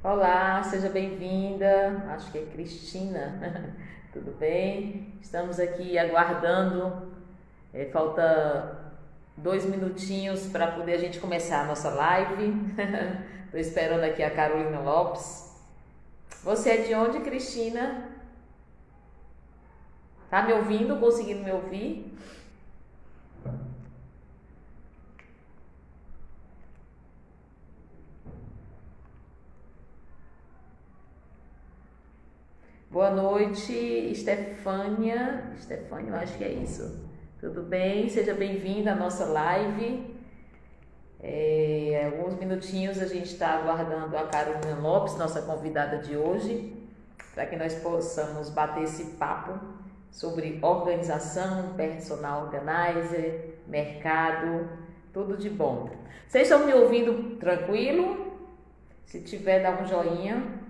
Olá, seja bem-vinda. Acho que é Cristina. Tudo bem? Estamos aqui aguardando. Falta 2 minutinhos para poder a gente começar a nossa live. Estou esperando aqui a Carolina Lopes. Você é de onde, Cristina? Tá me ouvindo? Conseguindo me ouvir? Boa noite, Estefânia. Estefânia, eu acho que é isso. Tudo bem? Seja bem-vinda à nossa live. Alguns minutinhos a gente está aguardando a Carolina Lopes, nossa convidada de hoje, para que nós possamos bater esse papo sobre organização, personal organizer, mercado, tudo de bom. Vocês estão me ouvindo tranquilo? Se tiver, dá um joinha.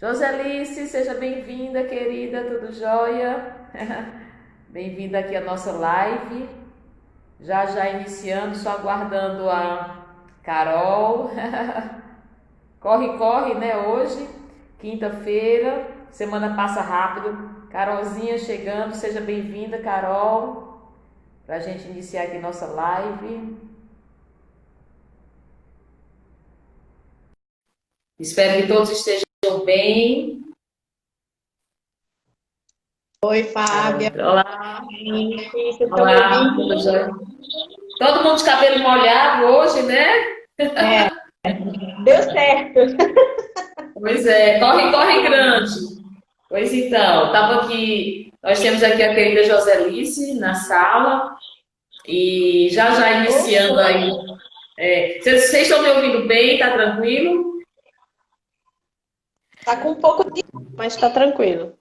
Joselice, seja bem-vinda, querida, tudo jóia? Bem-vinda aqui à nossa live. Já já iniciando, só aguardando a Carol. Corre, corre, né? Hoje, quinta-feira, semana passa rápido. Carolzinha chegando, seja bem-vinda, Carol, para a gente iniciar aqui nossa live. Espero que todos estejam bem. Oi, Fábia. Olá, Vocês estão me olá, ouvindo? tudo jóia? Todo mundo de cabelo molhado hoje, né? É, deu certo. Pois é, corre, corre grande. Pois então, estava aqui, nós temos aqui a querida Joselice na sala e já já iniciando Opa, aí. Vocês estão me ouvindo bem? Tá tranquilo? tá com um pouco de, mas tá tranquilo.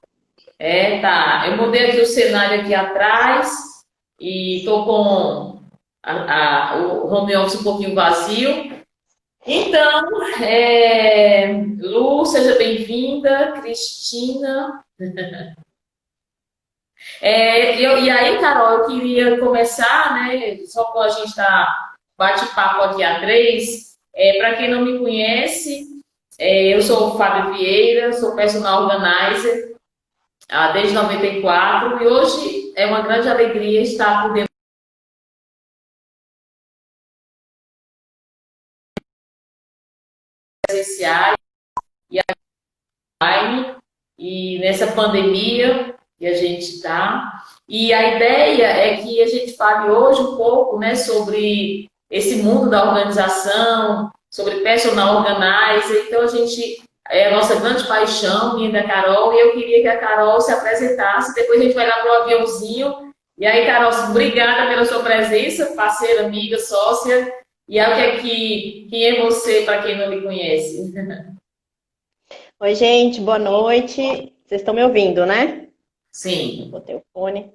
Tá. Eu mudei aqui o cenário aqui atrás e tô com o home office um pouquinho vazio. Então, Lu, seja bem-vinda, Cristina. E aí, Carol, eu queria começar, né? Só para a gente dar bate-papo aqui a três. Para quem não me conhece, eu sou o Fábio Vieira, sou personal organizer desde 94 e hoje é uma grande alegria estar podendo presenciar e online e nessa pandemia que a gente está. E a ideia é que a gente fale hoje um pouco, né, sobre esse mundo da organização, sobre personal organizer. Então a gente é a nossa grande paixão, minha e da Carol, e eu queria que a Carol se apresentasse, depois a gente vai lá para o aviãozinho. E aí, Carol, obrigada pela sua presença, parceira, amiga, sócia. E aí, quem é você, para quem não me conhece? Oi, gente, boa noite. Vocês estão me ouvindo, né? Eu Sim. botei o fone.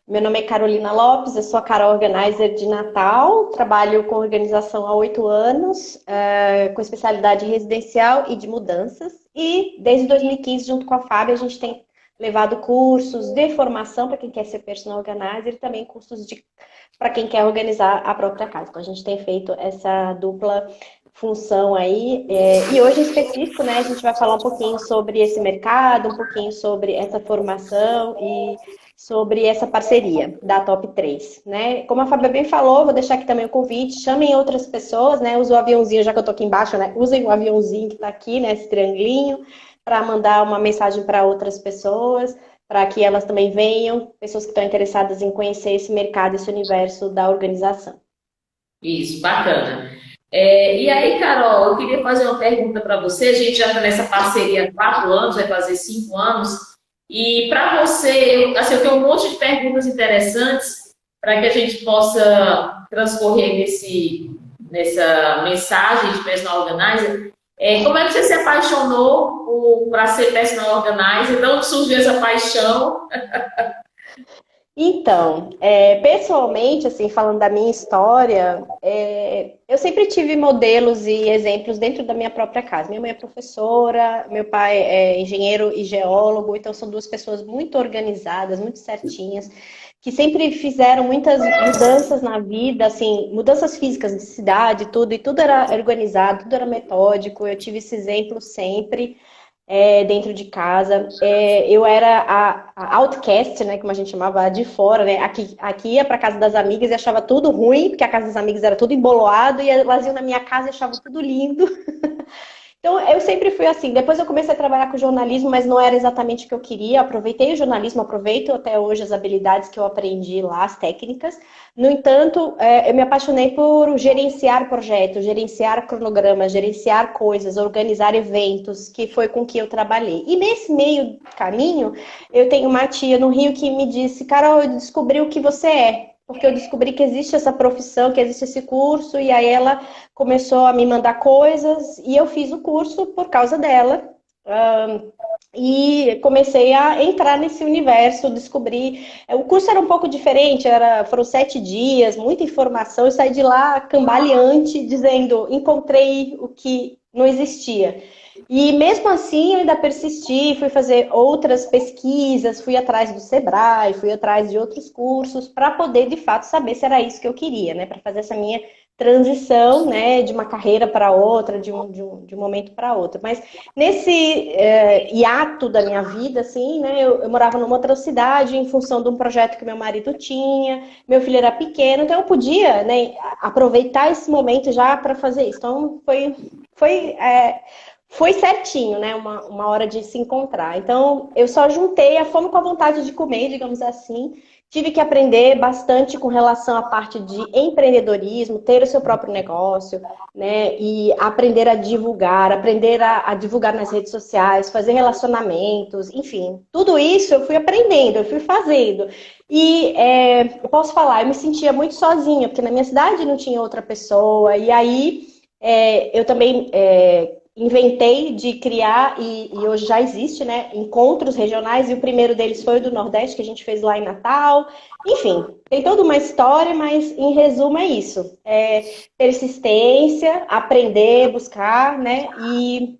Meu nome é Carolina Lopes, eu sou a Carol Organizer de Natal, trabalho com organização há 8 anos, com especialidade residencial e de mudanças. E desde 2015, junto com a Fábio, a gente tem levado cursos de formação para quem quer ser personal organizer e também cursos para quem quer organizar a própria casa. Então, a gente tem feito essa dupla função aí. E hoje, em específico, né, a gente vai falar um pouquinho sobre esse mercado, um pouquinho sobre essa formação e sobre essa parceria da Top 3, né? Como a Fábia bem falou, vou deixar aqui também o convite, chamem outras pessoas, né? Use o aviãozinho, já que eu tô aqui embaixo, né? Usem o aviãozinho que tá aqui, né? Esse triangulinho, para mandar uma mensagem para outras pessoas, para que elas também venham, pessoas que estão interessadas em conhecer esse mercado, esse universo da organização. Isso, bacana. E aí, Carol, eu queria fazer uma pergunta para você. A gente já está nessa parceria há 4 anos, vai fazer 5 anos. E para você, assim, eu tenho um monte de perguntas interessantes para que a gente possa transcorrer nessa mensagem de personal organizer. Como é que você se apaixonou para ser personal organizer? De onde surgiu essa paixão? Então, pessoalmente, assim, falando da minha história, eu sempre tive modelos e exemplos dentro da minha própria casa. Minha mãe é professora, meu pai é engenheiro e geólogo, então são duas pessoas muito organizadas, muito certinhas, que sempre fizeram muitas mudanças na vida, assim, mudanças físicas de cidade, tudo, e tudo era organizado, tudo era metódico. Eu tive esse exemplo sempre dentro de casa. Eu era a outcast, né, como a gente chamava, a de fora, né? Aqui ia para casa das amigas e achava tudo ruim, porque a casa das amigas era tudo emboloado, e elas iam na minha casa e achavam tudo lindo. Então, eu sempre fui assim. Depois eu comecei a trabalhar com jornalismo, mas não era exatamente o que eu queria. Eu aproveitei o jornalismo, aproveito até hoje as habilidades que eu aprendi lá, as técnicas. No entanto, eu me apaixonei por gerenciar projetos, gerenciar cronogramas, gerenciar coisas, organizar eventos, que foi com que eu trabalhei. E nesse meio caminho, eu tenho uma tia no Rio que me disse: Carol, eu descobri o que você é. Porque eu descobri que existe essa profissão, que existe esse curso, e aí ela começou a me mandar coisas e eu fiz o curso por causa dela. E comecei a entrar nesse universo, descobri. O curso era um pouco diferente, foram 7 dias, muita informação. Eu saí de lá cambaleante, dizendo: encontrei o que não existia. E mesmo assim eu ainda persisti, fui fazer outras pesquisas, fui atrás do Sebrae, fui atrás de outros cursos para poder de fato saber se era isso que eu queria, né? Para fazer essa minha transição, né, de uma carreira para outra, de um momento para outro. Mas nesse hiato da minha vida, assim, né, eu morava numa outra cidade em função de um projeto que meu marido tinha, meu filho era pequeno, então eu podia, né, aproveitar esse momento já para fazer isso. Então foi certinho, né? Uma hora de se encontrar. Então, eu só juntei a fome com a vontade de comer, digamos assim. Tive que aprender bastante com relação à parte de empreendedorismo, ter o seu próprio negócio, né? E aprender a divulgar nas redes sociais, fazer relacionamentos, enfim. Tudo isso eu fui aprendendo, eu fui fazendo. E eu posso falar, eu me sentia muito sozinha, porque na minha cidade não tinha outra pessoa. E aí eu também inventei de criar, e hoje já existe, né, encontros regionais, e o primeiro deles foi o do Nordeste, que a gente fez lá em Natal. Enfim, tem toda uma história, mas em resumo é isso. Persistência, aprender, buscar, né, e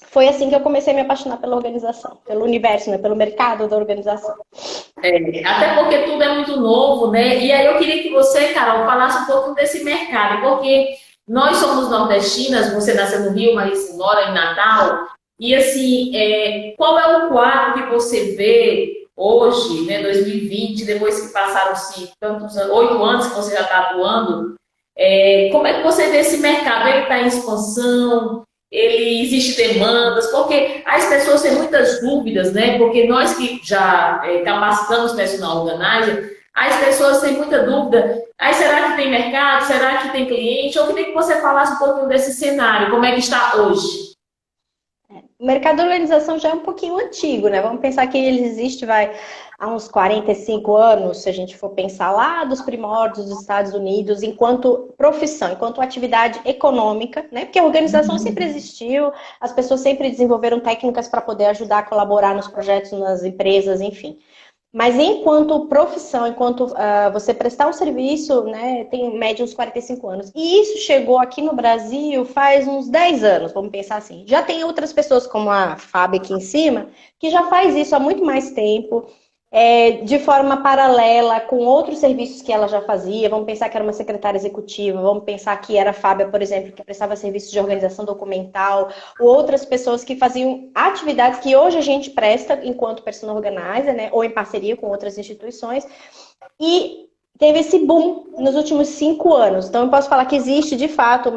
foi assim que eu comecei a me apaixonar pela organização, pelo universo, né, pelo mercado da organização. Até porque tudo é muito novo, né? E aí eu queria que você, Carol, falasse um pouco desse mercado, porque nós somos nordestinas, você nasceu no Rio, mas mora em Natal. E assim, qual é o quadro que você vê hoje, né, 2020, depois que passaram-se tantos anos, 8 anos que você já está atuando, como é que você vê esse mercado? Ele está em expansão? Ele existe demandas? Porque as pessoas têm muitas dúvidas, né? Porque nós que já capacitamos personal organizer, as pessoas têm muita dúvida. Aí, será que tem mercado? Será que tem cliente? Eu queria que você falasse um pouquinho desse cenário, como é que está hoje? O mercado de organização já é um pouquinho antigo, né? Vamos pensar que ele existe, há uns 45 anos, se a gente for pensar lá dos primórdios dos Estados Unidos, enquanto profissão, enquanto atividade econômica, né? Porque a organização sempre existiu, as pessoas sempre desenvolveram técnicas para poder ajudar a colaborar nos projetos, nas empresas, enfim. Mas enquanto profissão, enquanto você prestar um serviço, né, tem em média uns 45 anos. E isso chegou aqui no Brasil faz uns 10 anos, vamos pensar assim. Já tem outras pessoas, como a Fábio aqui em cima, que já faz isso há muito mais tempo, de forma paralela com outros serviços que ela já fazia. Vamos pensar que era uma secretária executiva, vamos pensar que era a Fábia, por exemplo, que prestava serviços de organização documental, ou outras pessoas que faziam atividades que hoje a gente presta enquanto personal organizer, né, ou em parceria com outras instituições. E teve esse boom nos últimos 5 anos. Então, eu posso falar que existe, de fato,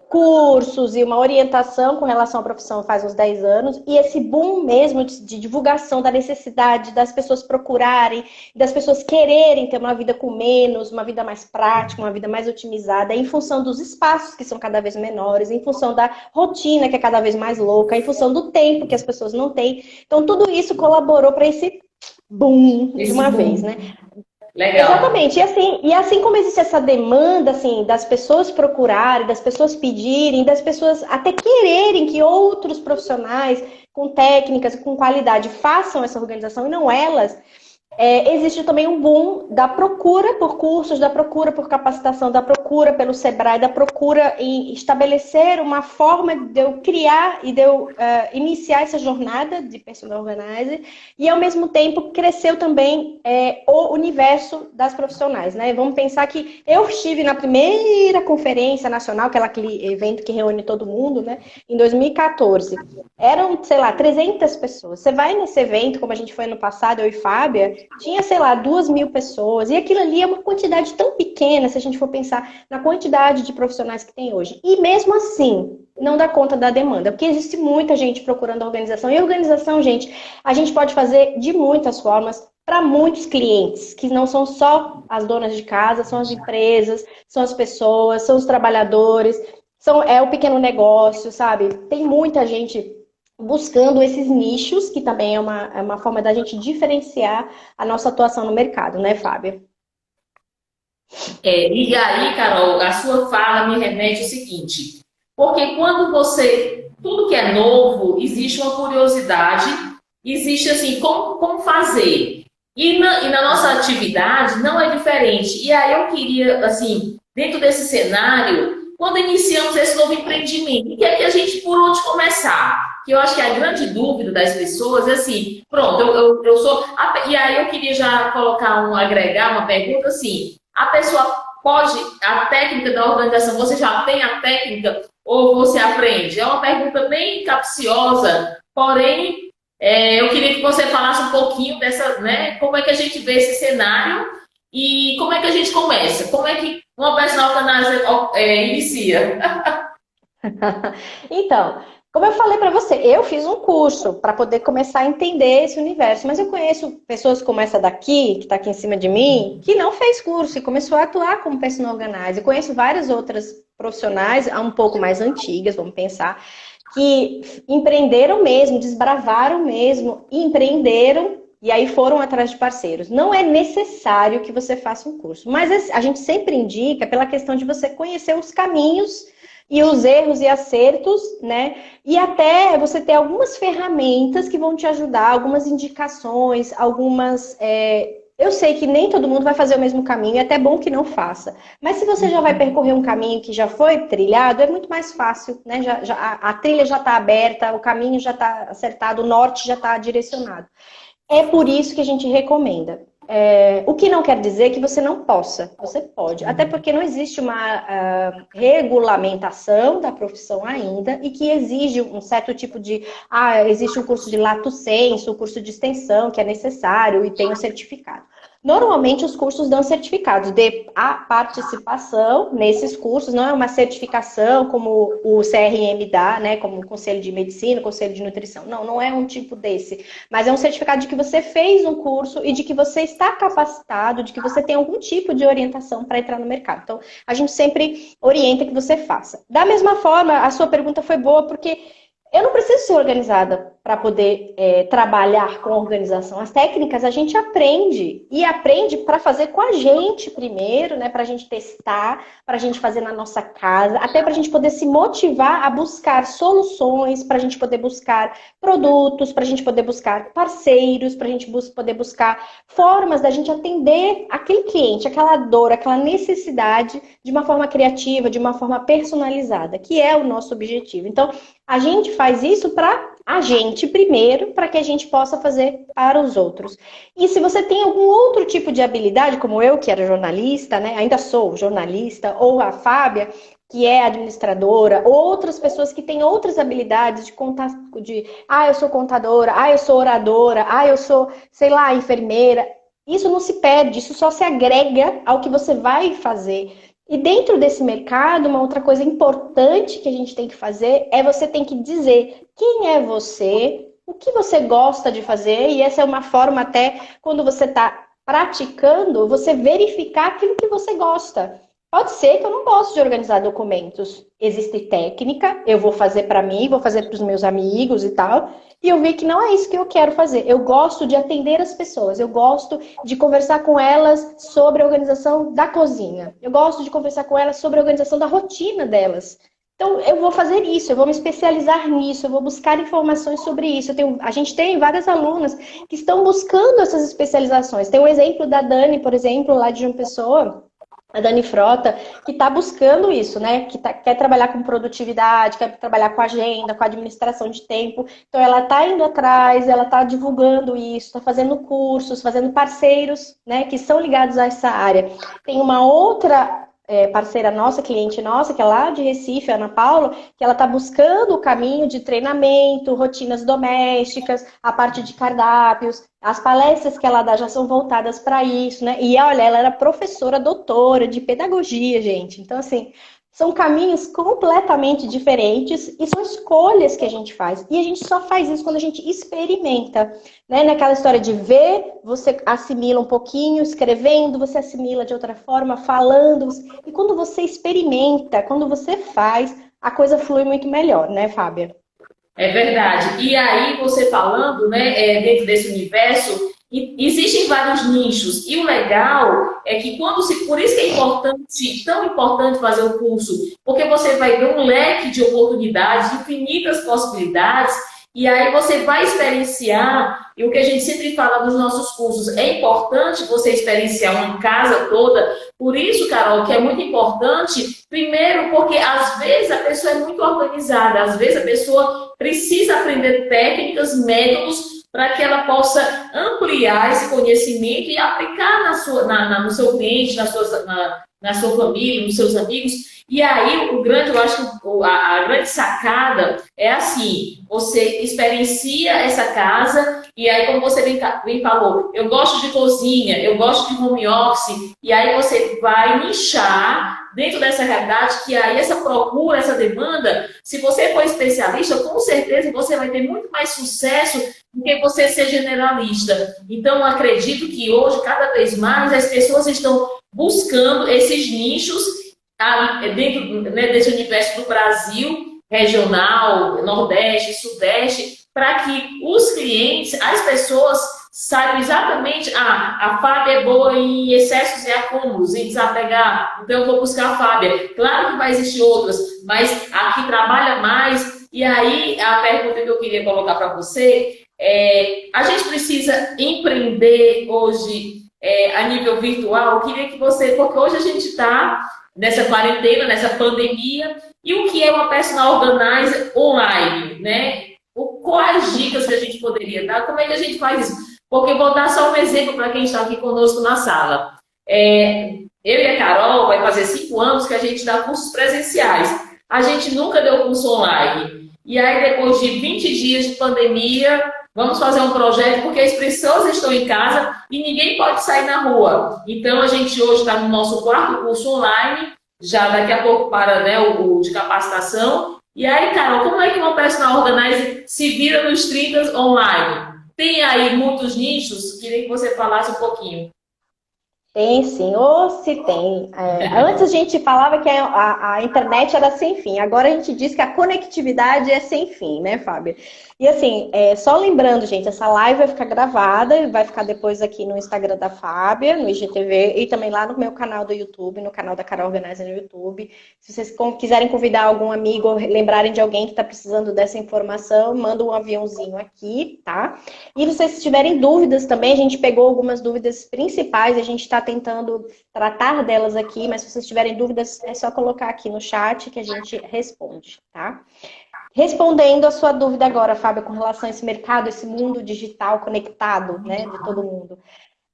cursos e uma orientação com relação à profissão faz uns 10 anos. E esse boom mesmo de divulgação da necessidade das pessoas procurarem, das pessoas quererem ter uma vida com menos, uma vida mais prática, uma vida mais otimizada, em função dos espaços que são cada vez menores, em função da rotina que é cada vez mais louca, em função do tempo que as pessoas não têm. Então, tudo isso colaborou para esse boom de uma vez, né? Legal. Exatamente. E assim como existe essa demanda, assim, das pessoas procurarem, das pessoas pedirem, das pessoas até quererem que outros profissionais com técnicas, com qualidade, façam essa organização e não elas, Existe também um boom da procura por cursos, da procura por capacitação, da procura pelo Sebrae, da procura em estabelecer uma forma de eu criar e de eu iniciar essa jornada de personal organizer, e ao mesmo tempo cresceu também o universo das profissionais, né? Vamos pensar que eu estive na primeira conferência nacional, aquele evento que reúne todo mundo, né? Em 2014. Eram, sei lá, 300 pessoas. Você vai nesse evento, como a gente foi ano passado, eu e Fábia, tinha, sei lá, 2.000 pessoas. E aquilo ali é uma quantidade tão pequena, se a gente for pensar na quantidade de profissionais que tem hoje. E mesmo assim, não dá conta da demanda, porque existe muita gente procurando organização. E organização, gente, a gente pode fazer de muitas formas para muitos clientes, que não são só as donas de casa, são as empresas, são as pessoas, são os trabalhadores, é o pequeno negócio, sabe? Tem muita gente buscando esses nichos, que também é uma forma da gente diferenciar a nossa atuação no mercado, né, Fábio? E aí, Carol, a sua fala me remete ao seguinte, porque quando tudo que é novo, existe uma curiosidade, existe assim, como fazer. E na nossa atividade não é diferente. E aí eu queria, assim, dentro desse cenário, quando iniciamos esse novo empreendimento, o que é que a gente, por onde começar? Que eu acho que a grande dúvida das pessoas é assim, pronto, eu sou... E aí eu queria já agregar uma pergunta assim, a pessoa pode, a técnica da organização, você já tem a técnica ou você aprende? É uma pergunta bem capciosa, porém, eu queria que você falasse um pouquinho dessa, né, como é que a gente vê esse cenário e como é que a gente começa? Como é que uma personal organizer inicia? Então, como eu falei para você, eu fiz um curso para poder começar a entender esse universo, mas eu conheço pessoas como essa daqui, que está aqui em cima de mim, que não fez curso e começou a atuar como personal organizer. Eu conheço várias outras profissionais, um pouco mais antigas, vamos pensar, que empreenderam mesmo, desbravaram mesmo, empreenderam e aí foram atrás de parceiros. Não é necessário que você faça um curso, mas a gente sempre indica pela questão de você conhecer os caminhos e os erros e acertos, né? E até você ter algumas ferramentas que vão te ajudar, algumas indicações, algumas... Eu sei que nem todo mundo vai fazer o mesmo caminho, é até bom que não faça. Mas se você já vai percorrer um caminho que já foi trilhado, é muito mais fácil, né? A trilha já está aberta, o caminho já está acertado, o norte já está direcionado. É por isso que a gente recomenda. O que não quer dizer que você não possa, você pode. Até porque não existe uma regulamentação da profissão ainda e que exige um certo tipo de... existe um curso de lato sensu, um curso de extensão que é necessário e tem um certificado. Normalmente os cursos dão certificados de participação nesses cursos, não é uma certificação como o CRM dá, né, como o Conselho de Medicina, o Conselho de Nutrição. Não, não é um tipo desse. Mas é um certificado de que você fez um curso e de que você está capacitado, de que você tem algum tipo de orientação para entrar no mercado. Então, a gente sempre orienta que você faça. Da mesma forma, a sua pergunta foi boa porque eu não preciso ser organizada para poder trabalhar com organização. As técnicas a gente aprende e aprende para fazer com a gente primeiro, né? Para a gente testar, para a gente fazer na nossa casa, até para a gente poder se motivar a buscar soluções, para a gente poder buscar produtos, para a gente poder buscar parceiros, para a gente poder buscar formas da gente atender aquele cliente, aquela dor, aquela necessidade de uma forma criativa, de uma forma personalizada, que é o nosso objetivo. Então, a gente faz isso para a gente primeiro, para que a gente possa fazer para os outros. E se você tem algum outro tipo de habilidade, como eu, que era jornalista, né? Ainda sou jornalista, ou a Fábia, que é administradora, ou outras pessoas que têm outras habilidades eu sou contadora, eu sou oradora, eu sou, sei lá, enfermeira. Isso não se perde, isso só se agrega ao que você vai fazer. E dentro desse mercado, uma outra coisa importante que a gente tem que fazer é você tem que dizer quem é você, o que você gosta de fazer, e essa é uma forma até, quando você está praticando, você verificar aquilo que você gosta. Pode ser que eu não goste de organizar documentos. Existe técnica, eu vou fazer para mim, vou fazer para os meus amigos e tal, e eu vi que não é isso que eu quero fazer. Eu gosto de atender as pessoas, eu gosto de conversar com elas sobre a organização da cozinha. Eu gosto de conversar com elas sobre a organização da rotina delas. Então, eu vou fazer isso, eu vou me especializar nisso, eu vou buscar informações sobre isso. A gente tem várias alunas que estão buscando essas especializações. Tem um exemplo da Dani, por exemplo, lá de João Pessoa, a Dani Frota, que está buscando isso, né? Quer trabalhar com produtividade, quer trabalhar com agenda, com administração de tempo. Então, ela está indo atrás, ela está divulgando isso, está fazendo cursos, fazendo parceiros, né? Que são ligados a essa área. Tem uma outra parceira nossa, cliente nossa, que é lá de Recife, a Ana Paula, que ela está buscando o caminho de treinamento, rotinas domésticas, a parte de cardápios. As palestras que ela dá já são voltadas para isso, né? E olha, ela era professora, doutora de pedagogia, gente. Então, assim, são caminhos completamente diferentes e são escolhas que a gente faz. E a gente só faz isso quando a gente experimenta, né? Naquela história de ver, você assimila um pouquinho, escrevendo, você assimila de outra forma, falando. E quando você experimenta, quando você faz, a coisa flui muito melhor, né, Fábia? É verdade. E aí, você falando, né, dentro desse universo, existem vários nichos. E o legal é que por isso que é importante, tão importante fazer o curso, porque você vai ver um leque de oportunidades, infinitas possibilidades, e aí você vai experienciar, e o que a gente sempre fala nos nossos cursos, é importante você experienciar uma casa toda. Por isso, Carol, que é muito importante, primeiro, porque às vezes a pessoa é muito organizada, às vezes a pessoa precisa aprender técnicas, métodos, para que ela possa ampliar esse conhecimento e aplicar no seu cliente, na sua família, nos seus amigos. E aí, eu acho que a grande sacada é assim: você experiencia essa casa, e aí, como você bem falou, eu gosto de cozinha, eu gosto de home office, e aí você vai nichar dentro dessa realidade, que aí essa procura, essa demanda, se você for especialista, com certeza você vai ter muito mais sucesso do que você ser generalista. Então, acredito que hoje, cada vez mais, as pessoas estão buscando esses nichos dentro, né, desse universo do Brasil, regional, Nordeste, Sudeste, para que os clientes, as pessoas saibam exatamente, a Fábia é boa em excessos e acúmulos, em desapegar, então eu vou buscar a Fábia. Claro que vai existir outras, mas aqui trabalha mais. E aí, a pergunta que eu queria colocar para você a gente precisa empreender hoje a nível virtual. Eu queria que você, porque hoje a gente está nessa quarentena, nessa pandemia, e o que é uma personal organizer online, né? Quais dicas que a gente poderia dar? Como é que a gente faz isso? Porque vou dar só um exemplo para quem está aqui conosco na sala. Eu e a Carol, vai fazer 5 anos que a gente dá cursos presenciais. A gente nunca deu curso online. E aí, depois de 20 dias de pandemia, vamos fazer um projeto, porque as pessoas estão em casa e ninguém pode sair na rua. Então, a gente hoje está no nosso quarto curso online, já daqui a pouco para, né, o de capacitação. E aí, Carol, como é que uma personal organizer se vira nos 30 online? Tem aí muitos nichos? Queria que você falasse um pouquinho. Tem sim, ou se tem. Antes a gente falava que a internet era sem fim, agora a gente diz que a conectividade é sem fim, né, Fábio? E assim, só lembrando, gente, essa live vai ficar gravada, vai ficar depois aqui no Instagram da Fábia, no IGTV, e também lá no meu canal do YouTube, no canal da Carol Organizer no YouTube. Se vocês quiserem convidar algum amigo, ou lembrarem de alguém que está precisando dessa informação, manda um aviãozinho aqui, tá? E se tiverem dúvidas também, a gente pegou algumas dúvidas principais, a gente está tentando tratar delas aqui, mas se vocês tiverem dúvidas, é só colocar aqui no chat que a gente responde, tá? Respondendo a sua dúvida agora, Fábio, com relação a esse mercado, esse mundo digital conectado, né, de todo mundo.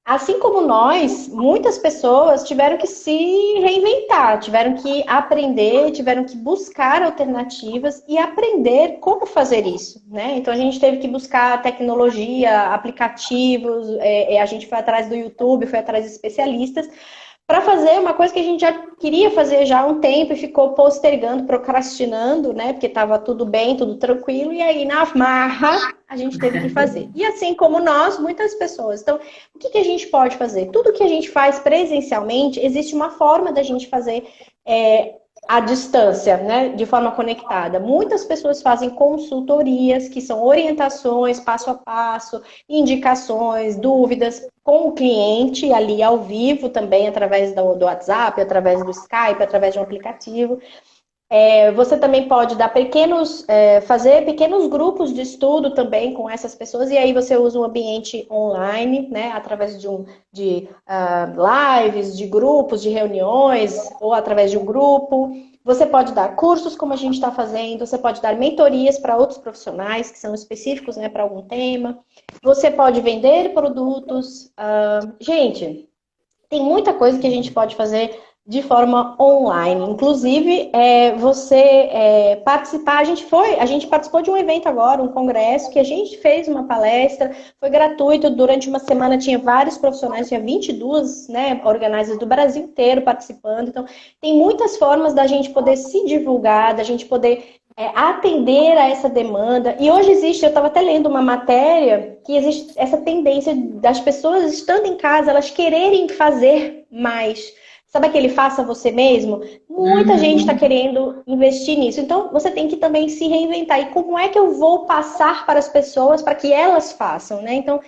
Assim como nós, muitas pessoas tiveram que se reinventar, tiveram que aprender, tiveram que buscar alternativas e aprender como fazer isso, né? Então a gente teve que buscar tecnologia, aplicativos, a gente foi atrás do YouTube, foi atrás de especialistas para fazer uma coisa que a gente já queria fazer já há um tempo e ficou postergando, procrastinando, né? Porque estava tudo bem, tudo tranquilo, e aí na marra a gente teve que fazer. E assim como nós, muitas pessoas. Então, o que a gente pode fazer? Tudo que a gente faz presencialmente, existe uma forma da gente fazer à distância, né? De forma conectada. Muitas pessoas fazem consultorias, que são orientações passo a passo, indicações, dúvidas com o cliente ali ao vivo também, através do WhatsApp, através do Skype, através de um aplicativo. Você também pode dar fazer pequenos grupos de estudo também com essas pessoas, e aí você usa um ambiente online, né, através de lives, de grupos, de reuniões, ou através de um grupo. Você pode dar cursos, como a gente está fazendo, você pode dar mentorias para outros profissionais que são específicos, né, para algum tema. Você pode vender produtos. Gente, tem muita coisa que a gente pode fazer de forma online. Inclusive, participar. A gente participou de um evento agora, um congresso, que a gente fez uma palestra, foi gratuito, durante uma semana tinha vários profissionais, tinha 22, né, organizers do Brasil inteiro participando. Então, tem muitas formas da gente poder se divulgar, da gente poder atender a essa demanda. E hoje existe, eu estava até lendo uma matéria, que existe essa tendência das pessoas estando em casa, elas quererem fazer mais. Sabe aquele faça você mesmo? Muita gente está querendo investir nisso. Então, você tem que também se reinventar. E como é que eu vou passar para as pessoas para que elas façam, né? Então,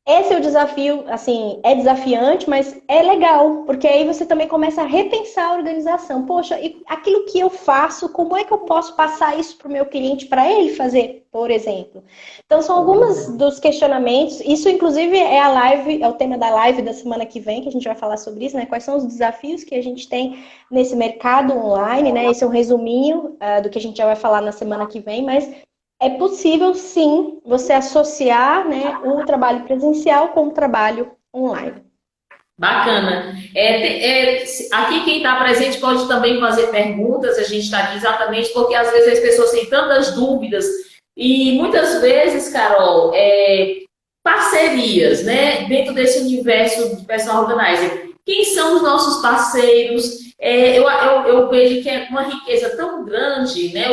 esse é o desafio, assim, é desafiante, mas é legal, porque aí você também começa a repensar a organização. Poxa, e aquilo que eu faço, como é que eu posso passar isso para o meu cliente, para ele fazer, por exemplo? Então, são alguns dos questionamentos. Isso, inclusive, é o tema da live da semana que vem, que a gente vai falar sobre isso, né? Quais são os desafios que a gente tem nesse mercado online, né? Esse é um resuminho do que a gente já vai falar na semana que vem, mas é possível, sim, você associar, né, o trabalho presencial com o trabalho online. Bacana. Aqui quem está presente pode também fazer perguntas, a gente está aqui exatamente porque às vezes as pessoas têm tantas dúvidas e muitas vezes, Carol, parcerias, né, dentro desse universo de personal organizer. Quem são os nossos parceiros? Eu vejo que é uma riqueza tão grande, né?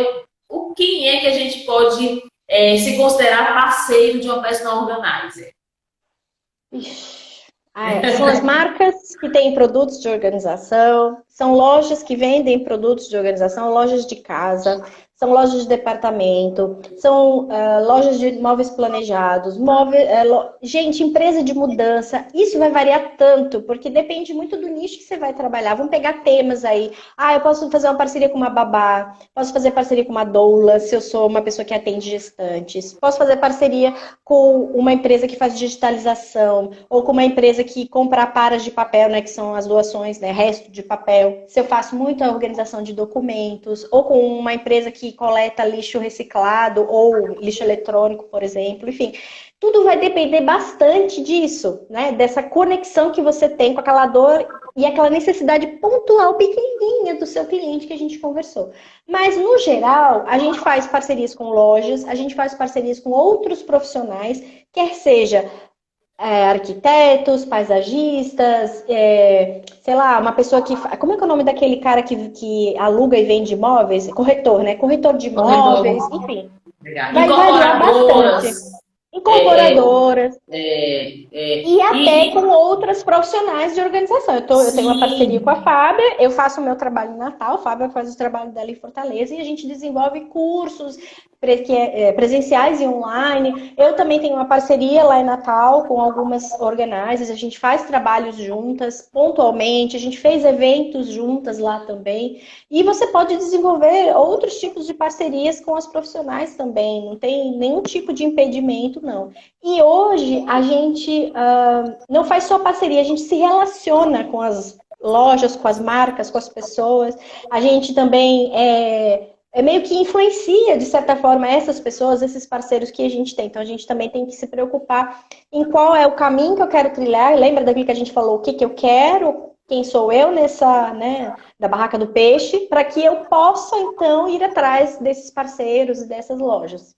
Quem é que a gente pode se considerar parceiro de uma personal organizer? São as marcas que têm produtos de organização, são lojas que vendem produtos de organização, lojas de casa, são lojas de departamento, são lojas de móveis planejados, gente, empresa de mudança. Isso vai variar tanto, porque depende muito do nicho que você vai trabalhar. Vamos pegar temas aí. Eu posso fazer uma parceria com uma babá, posso fazer parceria com uma doula, se eu sou uma pessoa que atende gestantes, posso fazer parceria com uma empresa que faz digitalização, ou com uma empresa que compra paras de papel, né, que são as doações, né, resto de papel. Se eu faço muita organização de documentos, ou com uma empresa que coleta lixo reciclado ou lixo eletrônico, por exemplo. Enfim, tudo vai depender bastante disso, né? Dessa conexão que você tem com aquela dor e aquela necessidade pontual, pequenininha do seu cliente que a gente conversou. Mas, no geral, a gente faz parcerias com lojas, a gente faz parcerias com outros profissionais, quer seja arquitetos, paisagistas, sei lá, uma pessoa que... Como é que é o nome daquele cara que aluga e vende imóveis? Corretor, né? Corretor de imóveis, enfim. Vai variar bastante. Incorporadoras. E até com outras profissionais de organização. Eu tenho uma parceria com a Fábia, eu faço o meu trabalho em Natal, a Fábia faz o trabalho dela em Fortaleza, e a gente desenvolve cursos presenciais e online. Eu também tenho uma parceria lá em Natal com algumas organizers, a gente faz trabalhos juntas, pontualmente, a gente fez eventos juntas lá também. E você pode desenvolver outros tipos de parcerias com as profissionais também, não tem nenhum tipo de impedimento, não. E hoje a gente não faz só parceria, a gente se relaciona com as lojas, com as marcas, com as pessoas. A gente também meio que influencia, de certa forma, essas pessoas, esses parceiros que a gente tem. Então, a gente também tem que se preocupar em qual é o caminho que eu quero trilhar. Lembra daquilo que a gente falou, o que eu quero, quem sou eu nessa, né, da barraca do peixe, para que eu possa, então, ir atrás desses parceiros e dessas lojas.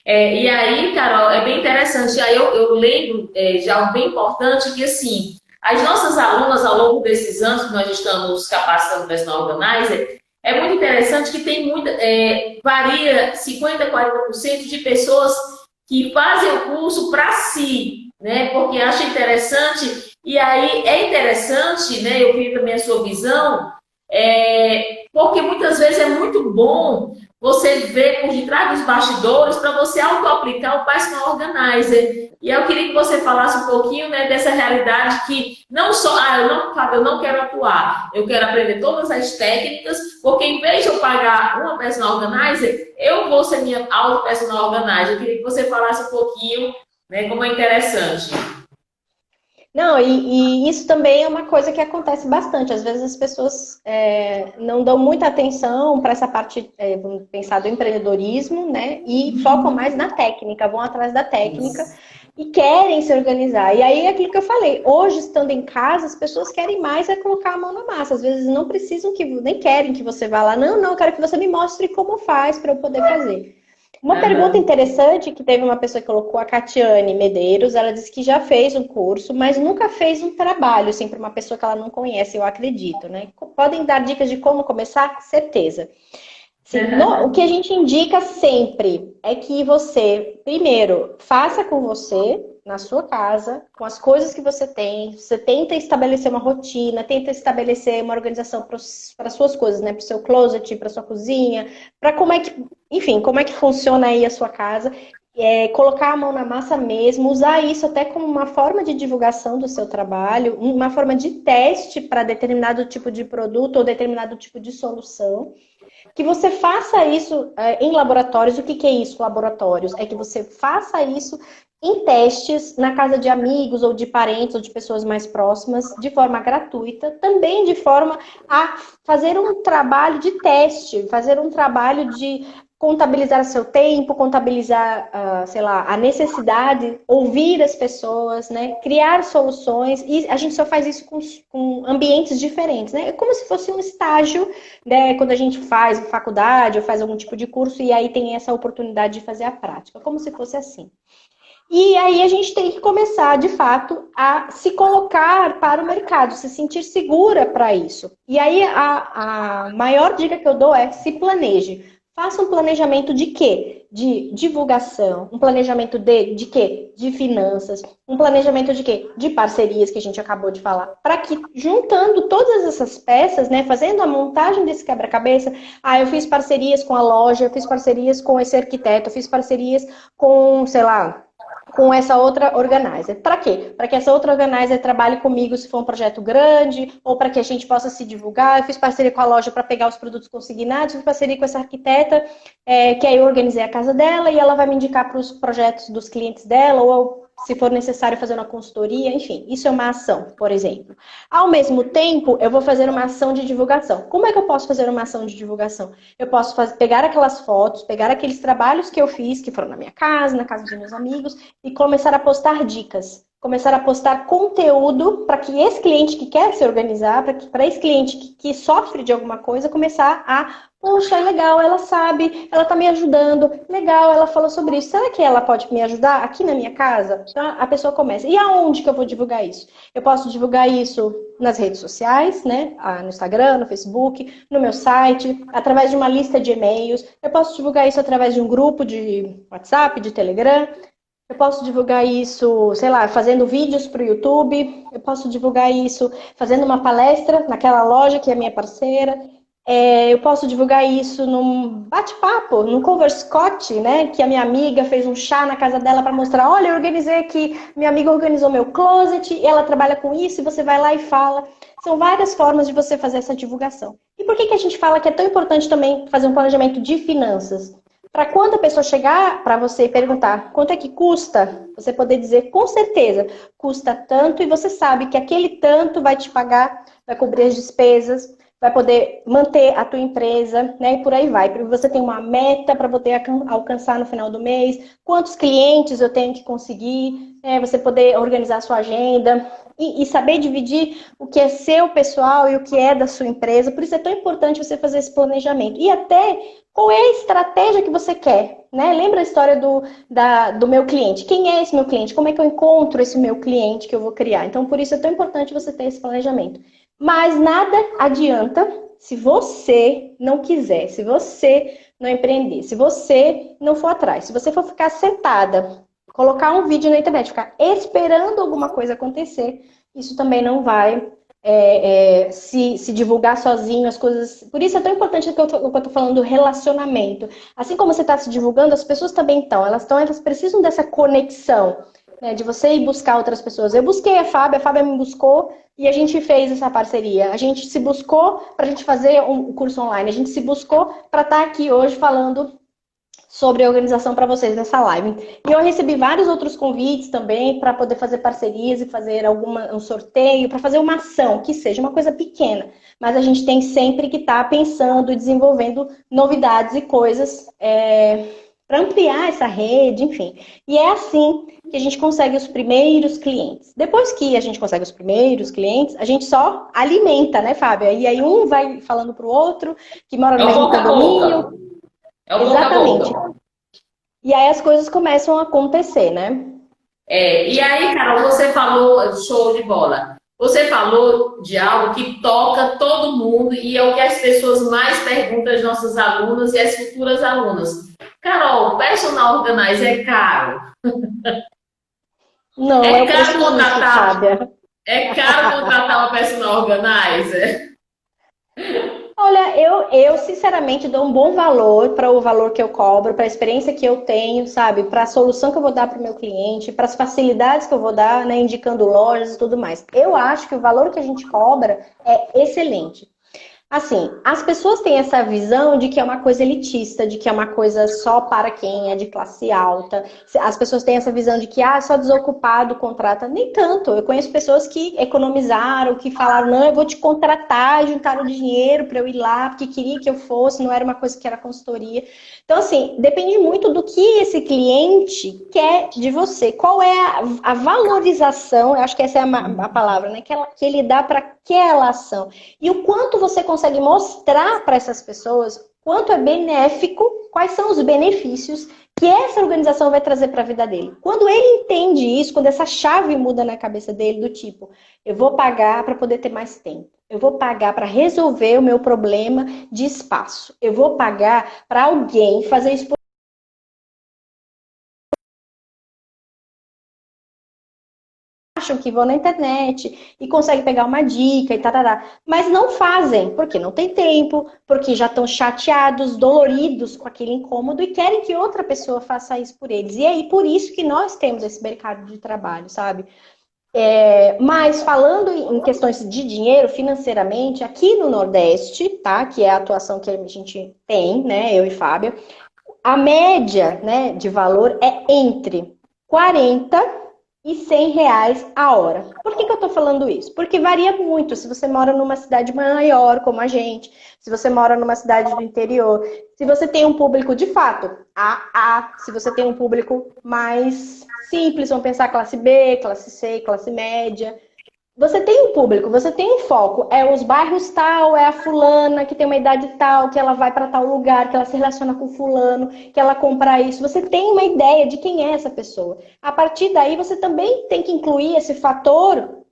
E aí, Carol, é bem interessante. Aí eu lembro de algo bem importante, que assim, as nossas alunas, ao longo desses anos que nós estamos capacitando o personal organizer, é muito interessante que tem varia 50%, 40% de pessoas que fazem o curso para si, né? Porque acham interessante, e aí é interessante, né? Eu queria também a sua visão, porque muitas vezes é muito bom você vê por detrás dos bastidores para você auto-aplicar o Personal Organizer. E eu queria que você falasse um pouquinho, né, dessa realidade que não só, eu não quero atuar, eu quero aprender todas as técnicas, porque em vez de eu pagar uma Personal Organizer, eu vou ser minha auto-Personal Organizer. Eu queria que você falasse um pouquinho, né, como é interessante. Não, e isso também é uma coisa que acontece bastante. Às vezes as pessoas não dão muita atenção para essa parte, vamos pensar, do empreendedorismo, né? E focam mais na técnica, vão atrás da técnica e querem se organizar. E aí é aquilo que eu falei, hoje, estando em casa, as pessoas querem mais colocar a mão na massa. Às vezes não precisam nem querem que você vá lá. Não, eu quero que você me mostre como faz para eu poder fazer. Uma pergunta interessante que teve uma pessoa que colocou, a Catiane Medeiros, ela disse que já fez um curso, mas nunca fez um trabalho, assim, para uma pessoa que ela não conhece, eu acredito, né? Podem dar dicas de como começar? Certeza. Sim, o que a gente indica sempre é que você, primeiro, faça com você, na sua casa, com as coisas que você tem. Você tenta estabelecer uma rotina, tenta estabelecer uma organização para suas coisas, né? Para o seu closet, para sua cozinha, para como é que, enfim, como é que funciona aí a sua casa. Colocar a mão na massa mesmo, usar isso até como uma forma de divulgação do seu trabalho, uma forma de teste para determinado tipo de produto ou determinado tipo de solução. Que você faça isso em laboratórios. O que é isso, laboratórios? É que você faça isso em testes na casa de amigos ou de parentes ou de pessoas mais próximas, de forma gratuita, também de forma a fazer um trabalho de teste, fazer um trabalho de contabilizar seu tempo, contabilizar, sei lá, a necessidade, ouvir as pessoas, né? Criar soluções, e a gente só faz isso com ambientes diferentes, né? É como se fosse um estágio, né? Quando a gente faz faculdade ou faz algum tipo de curso e aí tem essa oportunidade de fazer a prática, como se fosse assim. E aí a gente tem que começar, de fato, a se colocar para o mercado, se sentir segura para isso. E aí a maior dica que eu dou é se planeje. Faça um planejamento de quê? De divulgação, um planejamento de quê? De finanças, um planejamento de quê? De parcerias, que a gente acabou de falar. Para que, juntando todas essas peças, né, fazendo a montagem desse quebra-cabeça, eu fiz parcerias com a loja, eu fiz parcerias com esse arquiteto, eu fiz parcerias com, sei lá, com essa outra organizer. Para quê? Para que essa outra organizer trabalhe comigo se for um projeto grande, ou para que a gente possa se divulgar. Eu fiz parceria com a loja para pegar os produtos consignados, fiz parceria com essa arquiteta, que aí eu organizei a casa dela e ela vai me indicar para os projetos dos clientes dela, ou se for necessário fazer uma consultoria, enfim. Isso é uma ação, por exemplo. Ao mesmo tempo, eu vou fazer uma ação de divulgação. Como é que eu posso fazer uma ação de divulgação? Eu posso pegar aquelas fotos, pegar aqueles trabalhos que eu fiz, que foram na minha casa, na casa dos meus amigos, e começar a postar dicas. Começar a postar conteúdo para que esse cliente que quer se organizar, para esse cliente que sofre de alguma coisa, começar a, poxa, é legal, ela sabe, ela está me ajudando, legal, ela falou sobre isso, será que ela pode me ajudar aqui na minha casa? Então a pessoa começa. E aonde que eu vou divulgar isso? Eu posso divulgar isso nas redes sociais, né? No Instagram, no Facebook, no meu site, através de uma lista de e-mails. Eu posso divulgar isso através de um grupo de WhatsApp, de Telegram. Eu posso divulgar isso, sei lá, fazendo vídeos para o YouTube. Eu posso divulgar isso fazendo uma palestra naquela loja que é minha parceira. Eu posso divulgar isso num bate-papo, num converscote, né? Que a minha amiga fez um chá na casa dela para mostrar, olha, eu organizei aqui, minha amiga organizou meu closet, e ela trabalha com isso, e você vai lá e fala. São várias formas de você fazer essa divulgação. E por que a gente fala que é tão importante também fazer um planejamento de finanças? Para quando a pessoa chegar para você e perguntar quanto é que custa, você poder dizer com certeza, custa tanto, e você sabe que aquele tanto vai te pagar, vai cobrir as despesas, vai poder manter a tua empresa, né? E por aí vai. Você tem uma meta para poder alcançar no final do mês, quantos clientes eu tenho que conseguir, você poder organizar a sua agenda e saber dividir o que é seu pessoal e o que é da sua empresa. Por isso é tão importante você fazer esse planejamento. E até qual é a estratégia que você quer, né? Lembra a história do meu cliente? Quem é esse meu cliente? Como é que eu encontro esse meu cliente que eu vou criar? Então, por isso é tão importante você ter esse planejamento. Mas nada adianta se você não quiser, se você não empreender, se você não for atrás, se você for ficar sentada, colocar um vídeo na internet, ficar esperando alguma coisa acontecer, isso também não vai se divulgar sozinho, as coisas. Por isso é tão importante que eu tô falando do relacionamento. Assim como você está se divulgando, as pessoas também estão. Elas precisam dessa conexão, né, de você ir buscar outras pessoas. Eu busquei a Fábia me buscou e a gente fez essa parceria. A gente se buscou para a gente fazer um curso online. A gente se buscou para estar aqui hoje falando sobre a organização para vocês nessa live. E eu recebi vários outros convites também para poder fazer parcerias e fazer um sorteio, para fazer uma ação, que seja uma coisa pequena. Mas a gente tem sempre que estar pensando e desenvolvendo novidades e coisas para ampliar essa rede, enfim. E é assim que a gente consegue os primeiros clientes. Depois que a gente consegue os primeiros clientes, a gente só alimenta, né, Fábia? E aí um vai falando para o outro, que mora no mesmo condomínio. É o boca a Exatamente. boca. E aí as coisas começam a acontecer, né? E aí, Carol, você falou, show de bola. Você falou de algo que toca todo mundo e é o que as pessoas mais perguntam às nossas alunas e às futuras alunas. Carol, personal organizer é caro? Não, é É o caro preço justo, contratar, Fábia. é caro contratar uma personal organizer? Olha, eu sinceramente dou um bom valor para o valor que eu cobro, para a experiência que eu tenho, sabe? Para a solução que eu vou dar para o meu cliente, para as facilidades que eu vou dar, né? Indicando lojas e tudo mais. Eu acho que o valor que a gente cobra é excelente. Assim, as pessoas têm essa visão de que é uma coisa elitista, de que é uma coisa só para quem é de classe alta. As pessoas têm essa visão de que só desocupado contrata. Nem tanto. Eu conheço pessoas que economizaram, que falaram, não, eu vou te contratar, juntaram dinheiro para eu ir lá, porque queria que eu fosse, não era uma coisa que era consultoria. Então, assim, depende muito do que esse cliente quer de você. Qual é a valorização, eu acho que essa é a palavra, né? Que ele dá para aquela ação. E o quanto você consegue mostrar para essas pessoas quanto é benéfico, quais são os benefícios que essa organização vai trazer para a vida dele. Quando ele entende isso, quando essa chave muda na cabeça dele, do tipo, eu vou pagar para poder ter mais tempo. Eu vou pagar para resolver o meu problema de espaço. Eu vou pagar para alguém fazer isso por acham que vão na internet e conseguem pegar uma dica e tarará, mas não fazem, porque não tem tempo, porque já estão chateados, doloridos com aquele incômodo e querem que outra pessoa faça isso por eles. E aí, por isso que nós temos esse mercado de trabalho, sabe? Mas falando em questões de dinheiro, financeiramente, aqui no Nordeste, tá? Que é a atuação que a gente tem, né? Eu e Fábia, a média, né, de valor é entre 40 e R$ 100 a hora. Por que eu tô falando isso? Porque varia muito se você mora numa cidade maior, como a gente, se você mora numa cidade do interior, se você tem um público de fato se você tem um público mais simples, vamos pensar classe B, classe C, classe média. Você tem um público, você tem um foco. É os bairros tal, é a fulana que tem uma idade tal, que ela vai para tal lugar, que ela se relaciona com fulano, que ela compra isso. Você tem uma ideia de quem é essa pessoa. A partir daí, você também tem que incluir esse fator